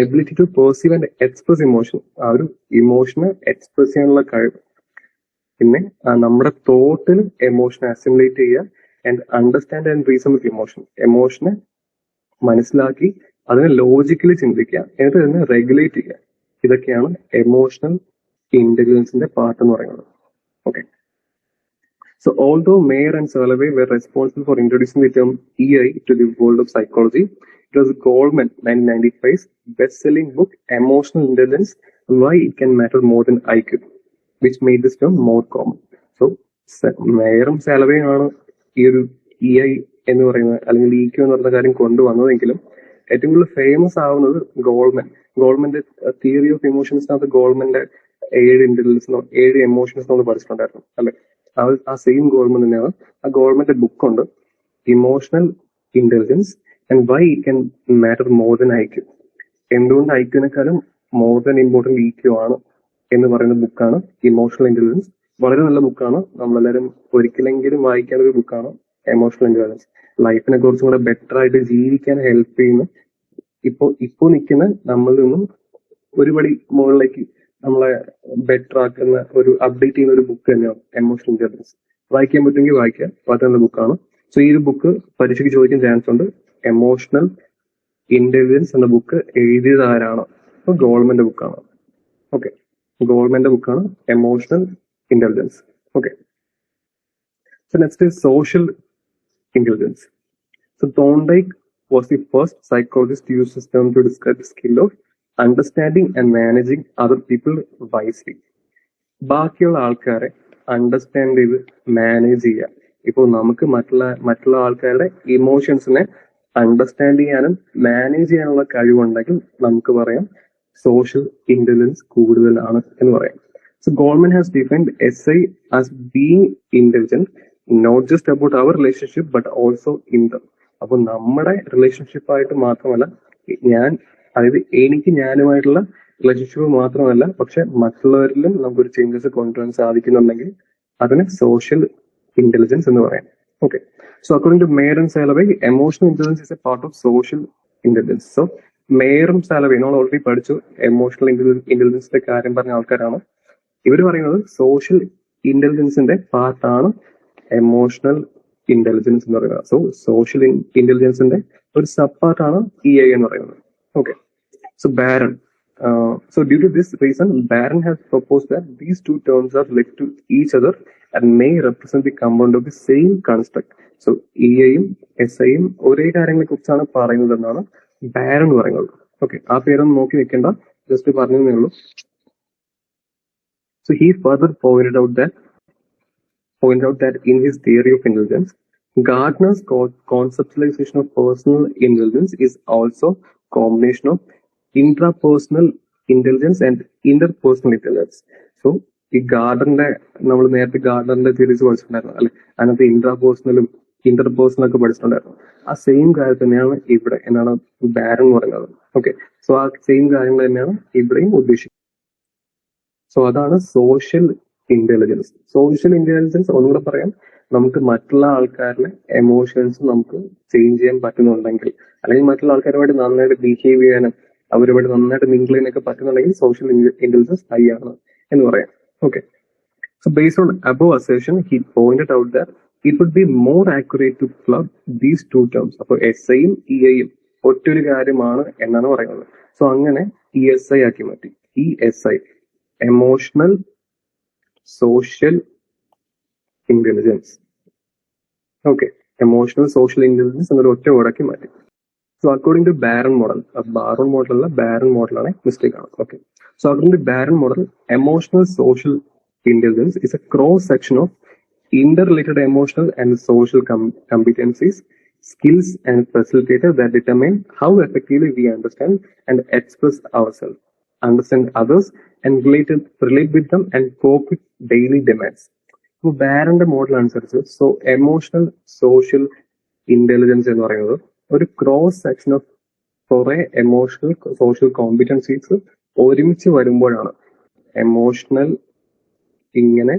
ability to perceive and express emotion, ആ ഒരു ഇമോഷനെ എക്സ്പ്രസ് ചെയ്യാനുള്ള കഴിവ്. പിന്നെ നമ്മുടെ തോട്ടിൽ എമോഷനെ അസിമുലേറ്റ് ചെയ്യുക, and understand and reason with emotion, എമോഷനെ മനസ്സിലാക്കി അതിനെ ലോജിക്കലി ചിന്തിക്കുക, എന്നിട്ട് അതിനെ റെഗുലേറ്റ് ചെയ്യുക. ഇതൊക്കെയാണ് എമോഷണൽ ഇന്റലിജൻസിന്റെ പാർട്ട് എന്ന് പറയുന്നത്. Okay, so although Mayer and Salovey were responsible for introducing the term EI to the world of psychology, it was Goldman 1995's best-selling book Emotional Intelligence: Why It Can Matter More Than IQ, which made this term more common. So മേയറും സാലവയും ആണ് ഈ ഒരു EI എന്ന് പറയുന്നത് അല്ലെങ്കിൽ EQ എന്ന് പറയുന്ന കാര്യം കൊണ്ടുവന്നതെങ്കിലും ഏറ്റവും കൂടുതൽ ഫേമസ് ആവുന്നത് ഗോൾമന്റെ തിയറി ഓഫ് ഇമോഷൻസിനകത്ത് ഗോൾമന്റെ 7 എമോഷൻസ് നമ്മൾ പഠിച്ചിട്ടുണ്ടായിരുന്നു അല്ലെ. ആ സെയിം ഗോൾമൻ തന്നെയാണ്. ആ ഗോൾമന്റെ ബുക്കുണ്ട് emotional intelligence and why it can matter more than IQ, എന്തുകൊണ്ട് IQ-നെക്കാളും മോർ ദൻ ഇമ്പോർട്ടന്റ് EQ ആണ് എന്ന് പറയുന്ന ബുക്കാണ് ഇമോഷണൽ ഇന്റലിജൻസ്. വളരെ നല്ല ബുക്കാണ്, നമ്മളെല്ലാവരും ഒരിക്കലെങ്കിലും വായിക്കേണ്ട ഒരു ബുക്കാണ് എമോഷണൽ ഇന്റലിജൻസ്. ലൈഫിനെ കുറച്ചും കൂടെ ബെറ്റർ ആയിട്ട് ജീവിക്കാൻ ഹെൽപ്പ് ചെയ്യുന്ന, ഇപ്പോ നിൽക്കുന്ന നമ്മളിൽ നിന്നും ഒരുപടി മുകളിലേക്ക് നമ്മളെ ബെറ്റർ ആക്കുന്ന ഒരു അപ്ഡേറ്റ് ചെയ്യുന്ന ഒരു ബുക്ക് തന്നെയാണ് എമോഷണൽ ഇന്റലിജൻസ്. വായിക്കാൻ പറ്റുമെങ്കിൽ വായിക്കുക, വളരെ ബുക്കാണ്. സോ ഈ ഒരു ബുക്ക് പരീക്ഷയ്ക്ക് ചോദിക്കാൻ ചാൻസ് ഉണ്ട്. എമോഷണൽ ഇന്റലിജൻസ് എന്ന ബുക്ക് എഴുതിയത് ആരാണ്? അപ്പൊ ഗോൾമന്റെ ബുക്കാണ്. ഓക്കെ, ഗോൾമന്റെ ബുക്കാണ് emotional intelligence. Okay, so next is social intelligence. So Thorndike was the first psychologist to use this term to describe the skill of understanding and managing other people wisely. ബാക്കിയുള്ള ആൾക്കാരെ അണ്ടർസ്റ്റാൻഡ് ചെയ്ത് മാനേജ് ചെയ്യുക. ഇപ്പോൾ നമുക്ക് മറ്റുള്ള ആൾക്കാരുടെ ഇമോഷൻസിനെ അണ്ടർസ്റ്റാൻഡ് ചെയ്യാനും മാനേജ് ചെയ്യാനുള്ള കഴിവുണ്ടെങ്കിൽ നമുക്ക് പറയാം സോഷ്യൽ ഇന്റലിജൻസ് കൂടുതലാണ് എന്ന് പറയാം. So Goldman has defined SI as being intelligent, not just about our relationship but also in them. അപ്പൊ നമ്മുടെ റിലേഷൻഷിപ്പ് ആയിട്ട് മാത്രമല്ല, എനിക്ക് ഞാനുമായിട്ടുള്ള റിലേഷൻഷിപ്പ് മാത്രമല്ല, പക്ഷെ മറ്റുള്ളവരിലും നമുക്കൊരു ചേഞ്ചസ് കൊണ്ടുവരാൻ സാധിക്കുന്നുണ്ടെങ്കിൽ അതിന് സോഷ്യൽ ഇന്റലിജൻസ് എന്ന് പറയാം. Okay, so according to Mayer and Salovey, emotional intelligence is a part of social intelligence. So മേയറും സാലവേ നമ്മൾ ഓൾറെഡി പഠിച്ചു, എമോഷണൽ ഇന്റലിജൻസിന്റെ കാര്യം പറഞ്ഞ ആൾക്കാരാണ്. ഇവർ പറയുന്നത് സോഷ്യൽ ഇന്റലിജൻസിന്റെ പാർട്ടാണ് എമോഷണൽ ഇന്റലിജൻസ് എന്ന് പറയുന്നത്. സോ സോഷ്യൽ ഇന്റലിജൻസിന്റെ ഒരു സബ് പാർട്ടാണ് EI എന്ന് പറയുന്നത്. Okay, So Barron. So due to this reason, Barron has proposed that these two terms are linked to each other and may represent the compound of the same construct. So EAയും SIയും ഒരേ കാര്യങ്ങളെ കുറിച്ചാണ് പറയുന്നതെന്നാണ് ബാരൺ പറയുന്നത്. ഓക്കെ, ആ പേരൊന്നും നോക്കി വെക്കേണ്ട, ജസ്റ്റ് പറഞ്ഞതേ ഉള്ളൂ. So he further pointed out that in his theory of intelligence, Gardner's conceptualization of personal intelligence is also combination of intrapersonal intelligence and interpersonal intelligence. So ഈ ഗാർഡന്റെ നമ്മൾ നേരത്തെ ഗാർഡന്റെ തിരിച്ച് പഠിച്ചിട്ടുണ്ടായിരുന്നു അല്ലെ, അതിനകത്ത് ഇൻട്രാപേഴ്സണലും ഇന്റർപേഴ്സണലും ഒക്കെ പഠിച്ചിട്ടുണ്ടായിരുന്നു. ആ സെയിം കാര്യം തന്നെയാണ് ഇവിടെ എന്നാണ് ബാരൺ പറയുന്നത്. ഓക്കെ, സോ ആ സെയിം കാര്യങ്ങൾ തന്നെയാണ് ഇവിടെയും ഉദ്ദേശിക്കുന്നത്. സോ അതാണ് സോഷ്യൽ ഇന്റലിജൻസ്. സോഷ്യൽ ഇന്റലിജൻസ് ഒന്നുകൂടെ പറയാം, നമുക്ക് മറ്റുള്ള ആൾക്കാരുടെ എമോഷൻസ് നമുക്ക് ചേഞ്ച് ചെയ്യാൻ പറ്റുന്നുണ്ടെങ്കിൽ, അല്ലെങ്കിൽ മറ്റുള്ള ആൾക്കാരുമായിട്ട് നന്നായിട്ട് ബിഹേവ് ചെയ്യാനും അവരുമായിട്ട് നന്നായിട്ട് മിങ്കിൾ ചെയ്യാനൊക്കെ പറ്റുന്നുണ്ടെങ്കിൽ സോഷ്യൽ ഇന്റലിജൻസ് ഹൈ ആണ് എന്ന് പറയാം. Okay, so based on above assertion he pointed out that it would be more accurate to club these two terms. അപ്പോൾ SIയും EAയും ഒറ്റൊരു കാര്യമാണ് എന്നാണ് പറയുന്നത്. സോ അങ്ങനെ ESI ആക്കി മാറ്റി. ESI emotional social intelligence. Okay, emotional social intelligence എന്നൊരു ഒറ്റ വേർഡാക്കി മാറ്റി. So according to Baron model, Baron model അല്ല ബാരൺ മോഡലാണ്, മിസ്റ്റേക്ക് ആണ്. Okay, so according to Baron model, emotional social intelligence is a cross section of interrelated emotional and social competencies, skills and facilitators that determine how effectively we understand and express ourselves, understand others and relate with them and cope with daily demands. So ബാരന്റെ മോഡൽ അനുസരിച്ച് സോ എമോഷണൽ സോഷ്യൽ ഇന്റലിജൻസ് എന്ന് പറയുന്നത് ഒരു ക്രോസ് സെക്ഷൻ ഓഫ് കുറെ എമോഷണൽ സോഷ്യൽ കോമ്പിറ്റൻസീസ് ഒരുമിച്ച് വരുമ്പോഴാണ് എമോഷണൽ ഇങ്ങനെ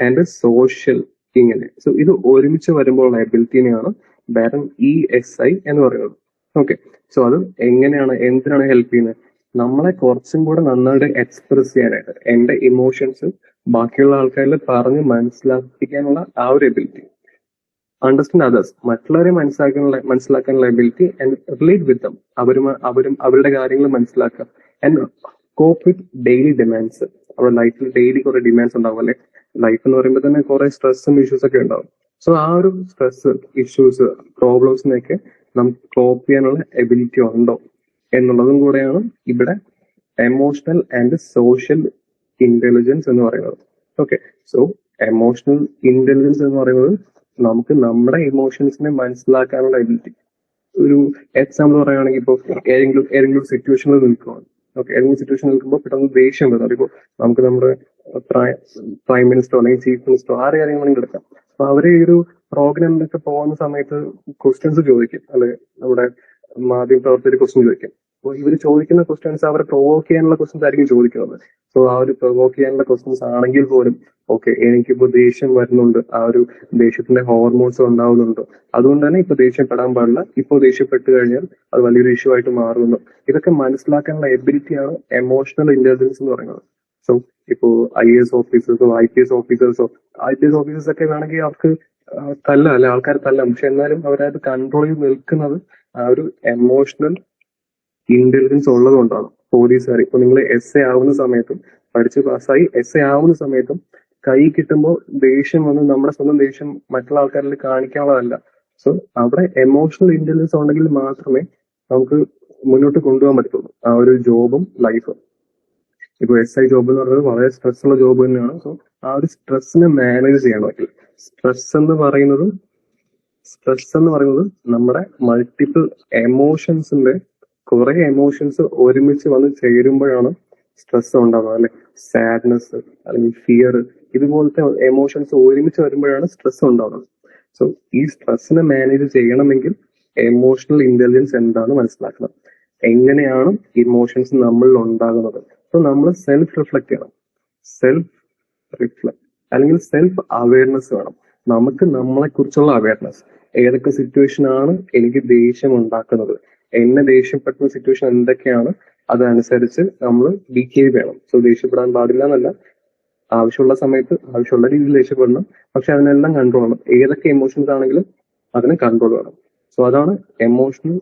ആൻഡ് സോഷ്യൽ ഇങ്ങനെ. സോ ഇത് ഒരുമിച്ച് വരുമ്പോഴുള്ള എബിലിറ്റിനെയാണ് ബാരൺ ESI എന്ന് പറയുന്നത്. ഓക്കെ, സോ അത് എങ്ങനെയാണ്, എന്തിനാണ് ഹെൽപ്പ് ചെയ്യുന്നത്? നമ്മളെ കുറച്ചും കൂടെ നന്നായിട്ട് എക്സ്പ്രസ് ചെയ്യാനായിട്ട്, എന്റെ ഇമോഷൻസ് ബാക്കിയുള്ള ആൾക്കാരിൽ പറഞ്ഞ് മനസ്സിലാക്കിക്കാനുള്ള ആ ഒരു എബിലിറ്റി, അണ്ടർസ്റ്റാൻഡ് അതേഴ്സ്, മറ്റുള്ളവരെ മനസ്സിലാക്കാനുള്ള ability and relate with them, അവരുടെ കാര്യങ്ങൾ മനസ്സിലാക്കുക and cope with daily demands. അവരുടെ ലൈഫിൽ ഡെയിലി കുറെ ഡിമാൻഡ്സ് ഉണ്ടാവും അല്ലെ. ലൈഫ് എന്ന് പറയുമ്പോൾ തന്നെ കുറെ സ്ട്രെസ്സും ഇഷ്യൂസ് ഒക്കെ ഉണ്ടാവും. സോ ആ ഒരു സ്ട്രെസ്, ഇഷ്യൂസ്, പ്രോബ്ലംസിനെയൊക്കെ നമുക്ക് കോപ്പ് ചെയ്യാനുള്ള എബിലിറ്റി ഉണ്ടോ എന്നുള്ളതും കൂടെയാണ് ഇവിടെ എമോഷണൽ ആൻഡ് സോഷ്യൽ ഇന്റലിജൻസ് എന്ന് പറയുന്നത്. ഓക്കെ, സോ എമോഷണൽ ഇന്റലിജൻസ് എന്ന് പറയുന്നത് നമുക്ക് നമ്മുടെ ഇമോഷൻസിനെ മനസ്സിലാക്കാനുള്ള എബിലിറ്റി. ഒരു എക്സാമ്പിൾ പറയുകയാണെങ്കിൽ ഇപ്പോൾ ഏതെങ്കിലും സിറ്റുവേഷനിൽ നിൽക്കുകയാണ്. ഓക്കെ, ഏതെങ്കിലും സിറ്റുവേഷൻ നിൽക്കുമ്പോൾ പെട്ടെന്ന് ദേഷ്യം വരുന്നത്, അതിപ്പോ നമുക്ക് നമ്മുടെ പ്രൈം മിനിസ്റ്ററോ അല്ലെങ്കിൽ ചീഫ് മിനിസ്റ്ററോ ആരെ കാര്യങ്ങളെങ്കിലും എടുക്കാം. അപ്പൊ അവര് ഈ ഒരു പ്രോഗ്രാമിലൊക്കെ പോകുന്ന സമയത്ത് ക്വസ്റ്റ്യൻസ് ചോദിക്കും, അല്ലെ നമ്മുടെ മാധ്യമ പ്രവർത്തകർ ക്വസ്റ്റ്യൻ ചോദിക്കും. അപ്പോൾ ഇവർ ചോദിക്കുന്ന ക്വസ്റ്റ്യൻസ് അവരെ പ്രൊവോക്ക് ചെയ്യാനുള്ള ക്വസ്റ്റ്യൻസ് ആയിരിക്കും ചോദിക്കുന്നത്. സോ ആ ഒരു പ്രൊവോക്ക് ചെയ്യാനുള്ള ക്വസ്റ്റ്യൻസ് ആണെങ്കിൽ പോലും ഓക്കെ, എനിക്കിപ്പോ ദേഷ്യം വരുന്നുണ്ട്, ആ ഒരു ദേഷ്യത്തിന്റെ ഹോർമോൺസ് ഉണ്ടാവുന്നുണ്ട്, അതുകൊണ്ട് തന്നെ ഇപ്പൊ ദേഷ്യപ്പെടാൻ പാടില്ല, ഇപ്പൊ ദേഷ്യപ്പെട്ട് കഴിഞ്ഞാൽ അത് വലിയൊരു ഇഷ്യൂ ആയിട്ട് മാറുന്നു. ഇതൊക്കെ മനസ്സിലാക്കാനുള്ള എബിലിറ്റിയാണ് എമോഷണൽ ഇന്റലിജൻസ് എന്ന് പറയുന്നത്. സോ ഇപ്പോ IAS ഓഫീസേഴ്സോ IPS ഓഫീസേഴ്സോ ഒക്കെ വേണമെങ്കിൽ അവർക്ക് തല്ലാം, അല്ലെ ആൾക്കാർ തല്ലാം, പക്ഷെ എന്നാലും അവരത് കൺട്രോൾ ചെയ്ത് നിൽക്കുന്നത് ആ ഒരു എമോഷണൽ ഇന്റലിജൻസ് ഉള്ളത് കൊണ്ടാണ്. പോലീസുകാർ ഇപ്പൊ നിങ്ങൾ SA ആവുന്ന സമയത്തും പഠിച്ച് പാസ്സായി SA ആവുന്ന സമയത്തും കൈ കിട്ടുമ്പോൾ ദേഷ്യം വന്ന് നമ്മുടെ സ്വന്തം ദേഷ്യം മറ്റുള്ള ആൾക്കാരിൽ കാണിക്കാനുള്ളതല്ല. സോ അവിടെ എമോഷണൽ ഇന്റലിജൻസ് ഉണ്ടെങ്കിൽ മാത്രമേ നമുക്ക് മുന്നോട്ട് കൊണ്ടുപോകാൻ പറ്റുള്ളൂ ആ ഒരു ജോബും ലൈഫും. ഇപ്പൊ SI ജോബ് എന്ന് പറയുന്നത് വളരെ സ്ട്രെസ് ഉള്ള ജോബ് തന്നെയാണ്. സോ ആ ഒരു സ്ട്രെസ്സിനെ മാനേജ് ചെയ്യണം പറ്റില്ല. സ്ട്രെസ് എന്ന് പറയുന്നത് നമ്മുടെ മൾട്ടിപ്പിൾ എമോഷൻസിന്റെ കുറെ എമോഷൻസ് ഒരുമിച്ച് വന്ന് ചേരുമ്പോഴാണ് സ്ട്രെസ് ഉണ്ടാവുക, അല്ലെ സാഡ്നെസ് അല്ലെങ്കിൽ ഫിയർ, ഇതുപോലത്തെ എമോഷൻസ് ഒരുമിച്ച് വരുമ്പോഴാണ് സ്ട്രെസ് ഉണ്ടാവുന്നത്. സോ ഈ സ്ട്രെസ്സിനെ മാനേജ് ചെയ്യണമെങ്കിൽ എമോഷണൽ ഇന്റലിജൻസ് എന്താണ് മനസ്സിലാക്കണം, എങ്ങനെയാണ് ഇമോഷൻസ് നമ്മളിൽ ഉണ്ടാകുന്നത്. സോ നമ്മൾ സെൽഫ് റിഫ്ലക്ട് ചെയ്യണം. അല്ലെങ്കിൽ സെൽഫ് അവയർനെസ് വേണം. നമുക്ക് നമ്മളെ കുറിച്ചുള്ള അവയർനെസ്, ഏതൊക്കെ സിറ്റുവേഷൻ ആണ് എനിക്ക് ദേഷ്യം ഉണ്ടാക്കുന്നത്, എന്നെ ദേഷ്യപ്പെടുന്ന സിറ്റുവേഷൻ എന്തൊക്കെയാണ്, അതനുസരിച്ച് നമ്മൾ ബിഹേവ് ചെയ്യണം. സോ ദേഷ്യപ്പെടാൻ പാടില്ല എന്നല്ല, ആവശ്യമുള്ള സമയത്ത് ആവശ്യമുള്ള രീതിയിൽ ദേഷ്യപ്പെടണം, പക്ഷെ അതിനെല്ലാം കൺട്രോൾ വേണം. ഏതൊക്കെ ഇമോഷൻസ് ആണെങ്കിലും അതിന് കൺട്രോൾ വേണം. സോ അതാണ് എമോഷണൽ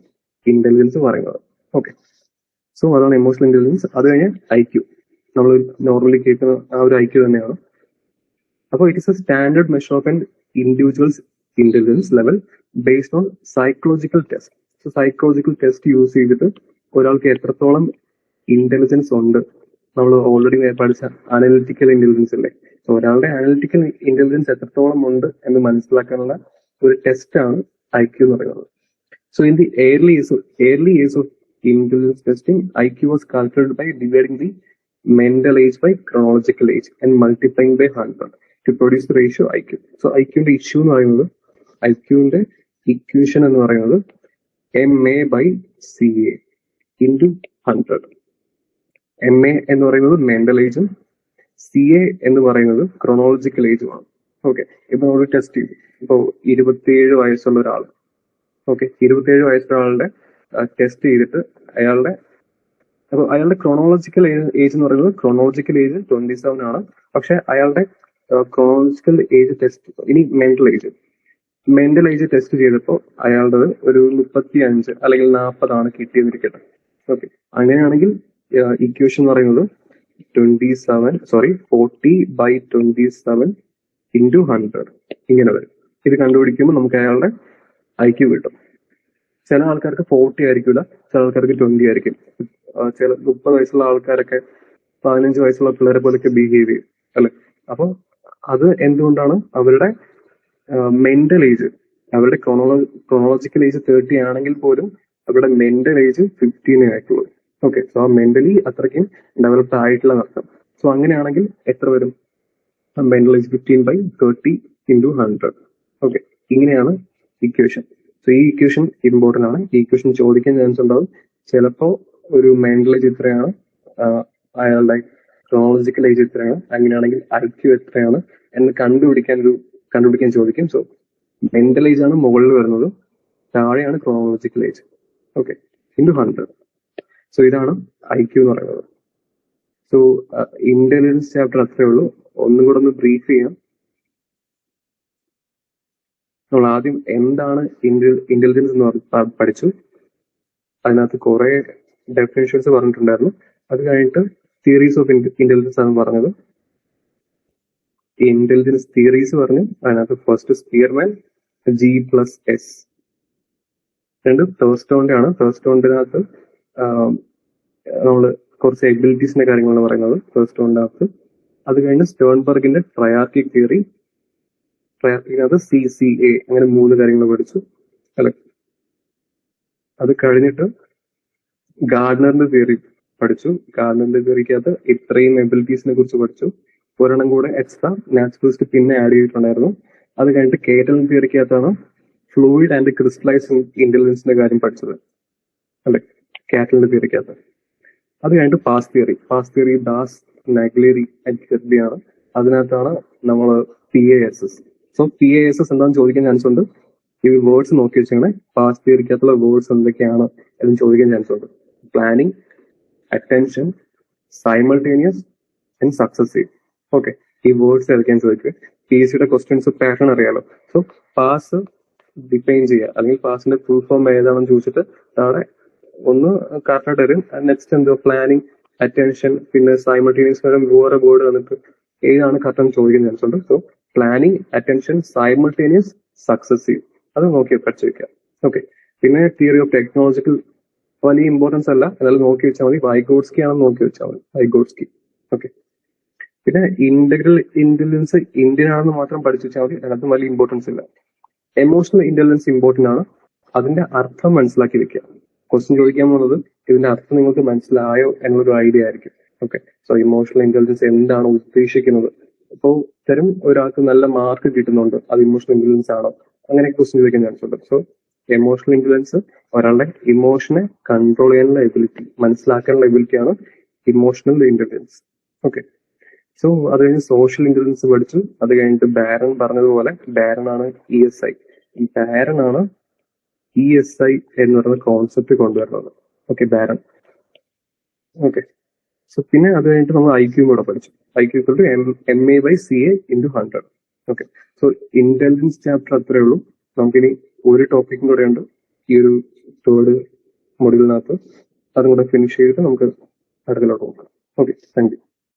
ഇന്റലിജൻസ് പറയുന്നത്. ഓക്കെ, സോ അതാണ് ഇമോഷണൽ ഇന്റലിജൻസ്. അത് കഴിഞ്ഞ് IQ, നമ്മൾ നോർമലി കേൾക്കുന്ന ആ ഒരു IQ തന്നെയാണ്. അപ്പോൾ it is A standard measure of an individuals intelligence level based on psychological test. So psychological test use ചെയ്തിട്ട് ഒരാൾക്ക് എത്രത്തോളം ഇന്റലിജൻസ് ഉണ്ട്, നമ്മൾ ഓൾറെഡി പഠിച്ച അനലിറ്റിക്കൽ ഇന്റലിജൻസ് അല്ലേ, സോ ഒരാളുടെ അനലിറ്റിക്കൽ ഇന്റലിജൻസ് എത്രത്തോളം ഉണ്ട് എന്ന് മനസ്സിലാക്കാനുള്ള ഒരു ടെസ്റ്റാണ് IQ എന്ന് പറയുന്നത്. So in the early years of intelligence testing, IQ was calculated by dividing the mental age by chronological age and multiplying by 100 to produce the ratio IQ. So IQ ന്റെ ഇഷ്യൂ എന്ന് പറയുന്നത്, IQ ന്റെ ഇക്വേഷൻ എന്ന് പറയുന്നത് MA/CA into 100. MA എന്ന് പറയുന്നത് മെന്റൽ ഏജും CA എന്ന് പറയുന്നത് ക്രോണോളജിക്കൽ ഏജുമാണ്. ഓക്കെ, ഇപ്പൊ നമ്മൾ ടെസ്റ്റ് ചെയ്തു. ഇപ്പോൾ 27 വയസ്സുള്ള ഒരാൾ, ഓക്കെ, 27 വയസ്സുള്ള ആളുടെ ടെസ്റ്റ് ചെയ്തിട്ട് അയാളുടെ ക്രോണോളജിക്കൽ ഏജ് എന്ന് പറയുന്നത് ക്രോണോളജിക്കൽ ഏജ് 27 ആണ്. പക്ഷെ അയാളുടെ ക്രോണോളജിക്കൽ ഏജ് ടെസ്റ്റ്, ഇനി മെന്റൽ ഏജ് ടെസ്റ്റ് ചെയ്തപ്പോൾ അയാളുടെ ഒരു 35 അല്ലെങ്കിൽ 40 ആണ് കിട്ടിയെന്നിരിക്കട്ടെ. ഓക്കെ, അങ്ങനെയാണെങ്കിൽ ഇക്വേഷൻ എന്ന് പറയുന്നത് 40/27 into 100 ഇങ്ങനെ വരും. ഇത് കണ്ടുപിടിക്കുമ്പോൾ നമുക്ക് അയാളുടെ IQ കിട്ടും. ചില ആൾക്കാർക്ക് 40 ആയിരിക്കില്ല, ചില ആൾക്കാർക്ക് 20 ആയിരിക്കും. ചില 30 വയസ്സുള്ള ആൾക്കാരൊക്കെ 15 വയസ്സുള്ള പിള്ളേരെ പോലൊക്കെ ബിഹേവ് ചെയ്യും അല്ലെ. അപ്പൊ അത് എന്തുകൊണ്ടാണ്? അവരുടെ മെന്റൽ ഏജ്, അവരുടെ ക്രോണോളജിക്കൽ ഏജ് 30 ആണെങ്കിൽ പോലും അവരുടെ മെന്റൽ ഏജ് 15 ആയിട്ടുള്ളൂ. ഓക്കെ, സോ മെന്റലി അത്രയ്ക്കും ഡെവലപ്ഡ് ആയിട്ടുള്ള അർത്ഥം. സോ അങ്ങനെയാണെങ്കിൽ എത്ര വരും? Mental age 15/30 into 100. ഓക്കെ, ഇങ്ങനെയാണ് ഇക്വേഷൻ. സോ ഈ ഇക്വേഷൻ ഇമ്പോർട്ടന്റ് ആണ്. ഈ ഇക്വേഷൻ ചോദിക്കാൻ ചാൻസ് ഉണ്ടാവും. ചിലപ്പോ ഒരു മെന്റൽ ഏജ് എത്രയാണ്, അയാളുടെ ക്രോണോളജിക്കൽ ഏജ് എത്രയാണ്, അങ്ങനെയാണെങ്കിൽ IQ എത്രയാണ് എന്ന് കണ്ടുപിടിക്കാൻ ചോദിക്കും. സോ മെന്റൽ ഏജ് ആണ് മുകളിൽ വരുന്നത്, താഴെയാണ് chronological age. Okay, into 100. So ഇതാണ് IQ എന്ന് പറയുന്നത്. സോ ഇന്റലിജൻസ് ചാപ്റ്റർ അത്രേ ഉള്ളൂ. ഒന്നും കൂടെ ഒന്ന് ബ്രീഫ് ചെയ്യാം. നമ്മൾ ആദ്യം എന്താണ് ഇന്റലിജൻസ് എന്ന് പഠിച്ചു. അതിനകത്ത് കുറെ ഡെഫിനേഷൻസ് പറഞ്ഞിട്ടുണ്ടായിരുന്നു. അത് കഴിഞ്ഞിട്ട് തിയറീസ് ഓഫ് ഇന്റലിജൻസ് ആണ് പറഞ്ഞത്. ഈ ഇന്റലിജൻസ് തിയറീസ് പറഞ്ഞു. അതിനകത്ത് ഫസ്റ്റ് സ്പിയർമാൻ, G+S. രണ്ട് തേഴ്സ്റ്റോണിന്റെ ആണ്. തേഴ്സ്റ്റോണിനകത്ത് നമ്മള് കുറച്ച് എബിലിറ്റീസിന്റെ കാര്യങ്ങളാണ് പറയുന്നത് തേഴ്സ്റ്റോണിന്റെ അകത്ത്. അത് കഴിഞ്ഞ് സ്റ്റേൺബർഗിന്റെ ട്രയാർക്കിക് തിയറി, ട്രയാർക്കിനകത്ത് CCA, അങ്ങനെ 3 കാര്യങ്ങൾ പഠിച്ചു അല്ലെ. അത് കഴിഞ്ഞിട്ട് ഗാർഡനറിന്റെ തിയറി പഠിച്ചു. ഗാർഡനറിന്റെ തിയറിക്കകത്ത് ഇത്രയും എബിലിറ്റീസിനെ കുറിച്ച് പഠിച്ചു. ഒരെണ്ണം കൂടെ എക്സ്ട്രാ നാച്ചുറലിസ്റ്റ് പിന്നെ ആഡ് ചെയ്തിട്ടുണ്ടായിരുന്നു. അത് കഴിഞ്ഞിട്ട് കേറ്റൽ തിയറിക്കകത്താണ് ഫ്ലൂയിഡ് ആൻഡ് ക്രിസ്റ്റലൈസ്ഡ് ഇന്റലിജൻസിന്റെ കാര്യം പഠിച്ചത് അല്ലെ, കാറ്റലിന്റെ തിയറിക്കകത്ത്. അത് കഴിഞ്ഞിട്ട് PASS theory Das, Naglieri and Kirby ആണ്. അതിനകത്താണ് നമ്മൾ PASS. സോ PASS എന്താണെന്ന് ചോദിക്കാൻ ചാൻസ് ഉണ്ട്. ഈ വേർഡ്സ് നോക്കി വെച്ചാൽ പാസ് തിയറിക്കകത്തുള്ള വേർഡ്സ് എന്തൊക്കെയാണ് എന്ന് ചോദിക്കാൻ ചാൻസ് ഉണ്ട്. Planning, attention, simultaneous and successive. Okay, ഈ വേർഡ്സ് ഏതൊക്കെയാന്ന് ചോദിക്കുക. PSCയുടെ ക്വസ്റ്റ്യൻസ് പാറ്റേൺ അറിയാലോ. സോ പാസ് ഡിഫൈൻ ചെയ്യുക, അല്ലെങ്കിൽ പാസിന്റെ ഫുൾ ഫോം ഏതാണെന്ന് ചോദിച്ചിട്ട് താഴെ ഒന്ന് കറക്റ്റായിട്ട് വരും. നെക്സ്റ്റ് എന്തോ പ്ലാനിങ്, അറ്റൻഷൻ, പിന്നെ സൈമൾട്ടേനിയസ് വേറെ വേർഡ് വന്നിട്ട് ഏതാണ് കറക്റ്റ് ചോദിക്കാൻ ചാൻസ് ഉണ്ട്. So planning, attention, simultaneous, successive, അത് നോക്കി പഠിച്ചു വെക്കാം. ഓക്കെ, പിന്നെ തിയറി ഓഫ് ടെക്നോളജിക്കൽ വലിയ ഇമ്പോർട്ടൻസ് അല്ല, എന്നാലും നോക്കി വെച്ചാൽ മതി. വൈഗോട്സ്കി ആണെന്ന് നോക്കി വെച്ചാൽ മതി, വൈഗോട്സ്കി. ഓക്കെ, പിന്നെ ഇന്റഗ്രൽ ഇന്റലിജൻസ് ഇന്ത്യൻ ആണെന്ന് മാത്രം പഠിച്ചു വെച്ചാൽ മതി, അതിനകത്ത് വലിയ ഇമ്പോർട്ടൻസ് ഇല്ല. എമോഷണൽ ഇന്റലിജൻസ് ഇമ്പോർട്ടന്റ് ആണ്. അതിന്റെ അർത്ഥം മനസ്സിലാക്കി വെക്കുക. ക്വസ്റ്റ്യൻ ചോദിക്കാൻ പോകുന്നത് ഇതിന്റെ അർത്ഥം നിങ്ങൾക്ക് മനസ്സിലായോ എന്നുള്ളൊരു ഐഡിയ ആയിരിക്കും. ഓക്കെ, സോ ഇമോഷണൽ ഇന്റലിജൻസ് എന്താണ് ഉദ്ദേശിക്കുന്നത്. ഇപ്പോൾ തരം ഒരാൾക്ക് നല്ല മാർക്ക് കിട്ടുന്നുണ്ട്, അത് ഇമോഷണൽ ഇന്റലിജൻസ് ആണോ, അങ്ങനെ ക്വസ്റ്റ്യൻ ചോദിക്കാൻ ചാൻസ് ഉണ്ട്. സോ എമോഷണൽ ഇന്റലിജൻസ് ഒരാളുടെ ഇമോഷനെ കൺട്രോൾ ചെയ്യാനുള്ള എബിലിറ്റി, മനസ്സിലാക്കാനുള്ള എബിലിറ്റിയാണ് ഇമോഷണൽ ഇന്റലിജൻസ്. ഓക്കെ, സോ അത് കഴിഞ്ഞ് സോഷ്യൽ ഇന്റലിജൻസ് പഠിച്ചു. അത് കഴിഞ്ഞിട്ട് ബാരൺ പറഞ്ഞതുപോലെ ബാരൺ ആണ് ESI. ഈ ബാരൺ ആണ് ESI എന്ന് പറയുന്ന കോൺസെപ്റ്റ് കൊണ്ടുവരുന്നത്. Okay, baron. ഓക്കെ, സോ പിന്നെ അത് കഴിഞ്ഞിട്ട് നമ്മൾ IQ കൂടെ പഠിച്ചു. IQ MA/CA into 100. Okay, so intelligence chapter അത്രേ ഉള്ളൂ. നമുക്കിനി ഒരു ടോപ്പിക്കും കൂടെ ഉണ്ട് ഈ ഒരു തേർഡ് മൊഡ്യൂളിനകത്ത്. അതും കൂടെ ഫിനിഷ് ചെയ്തിട്ട് നമുക്ക് അടുത്തതിലോട്ട് നോക്കാം. Okay, thank you.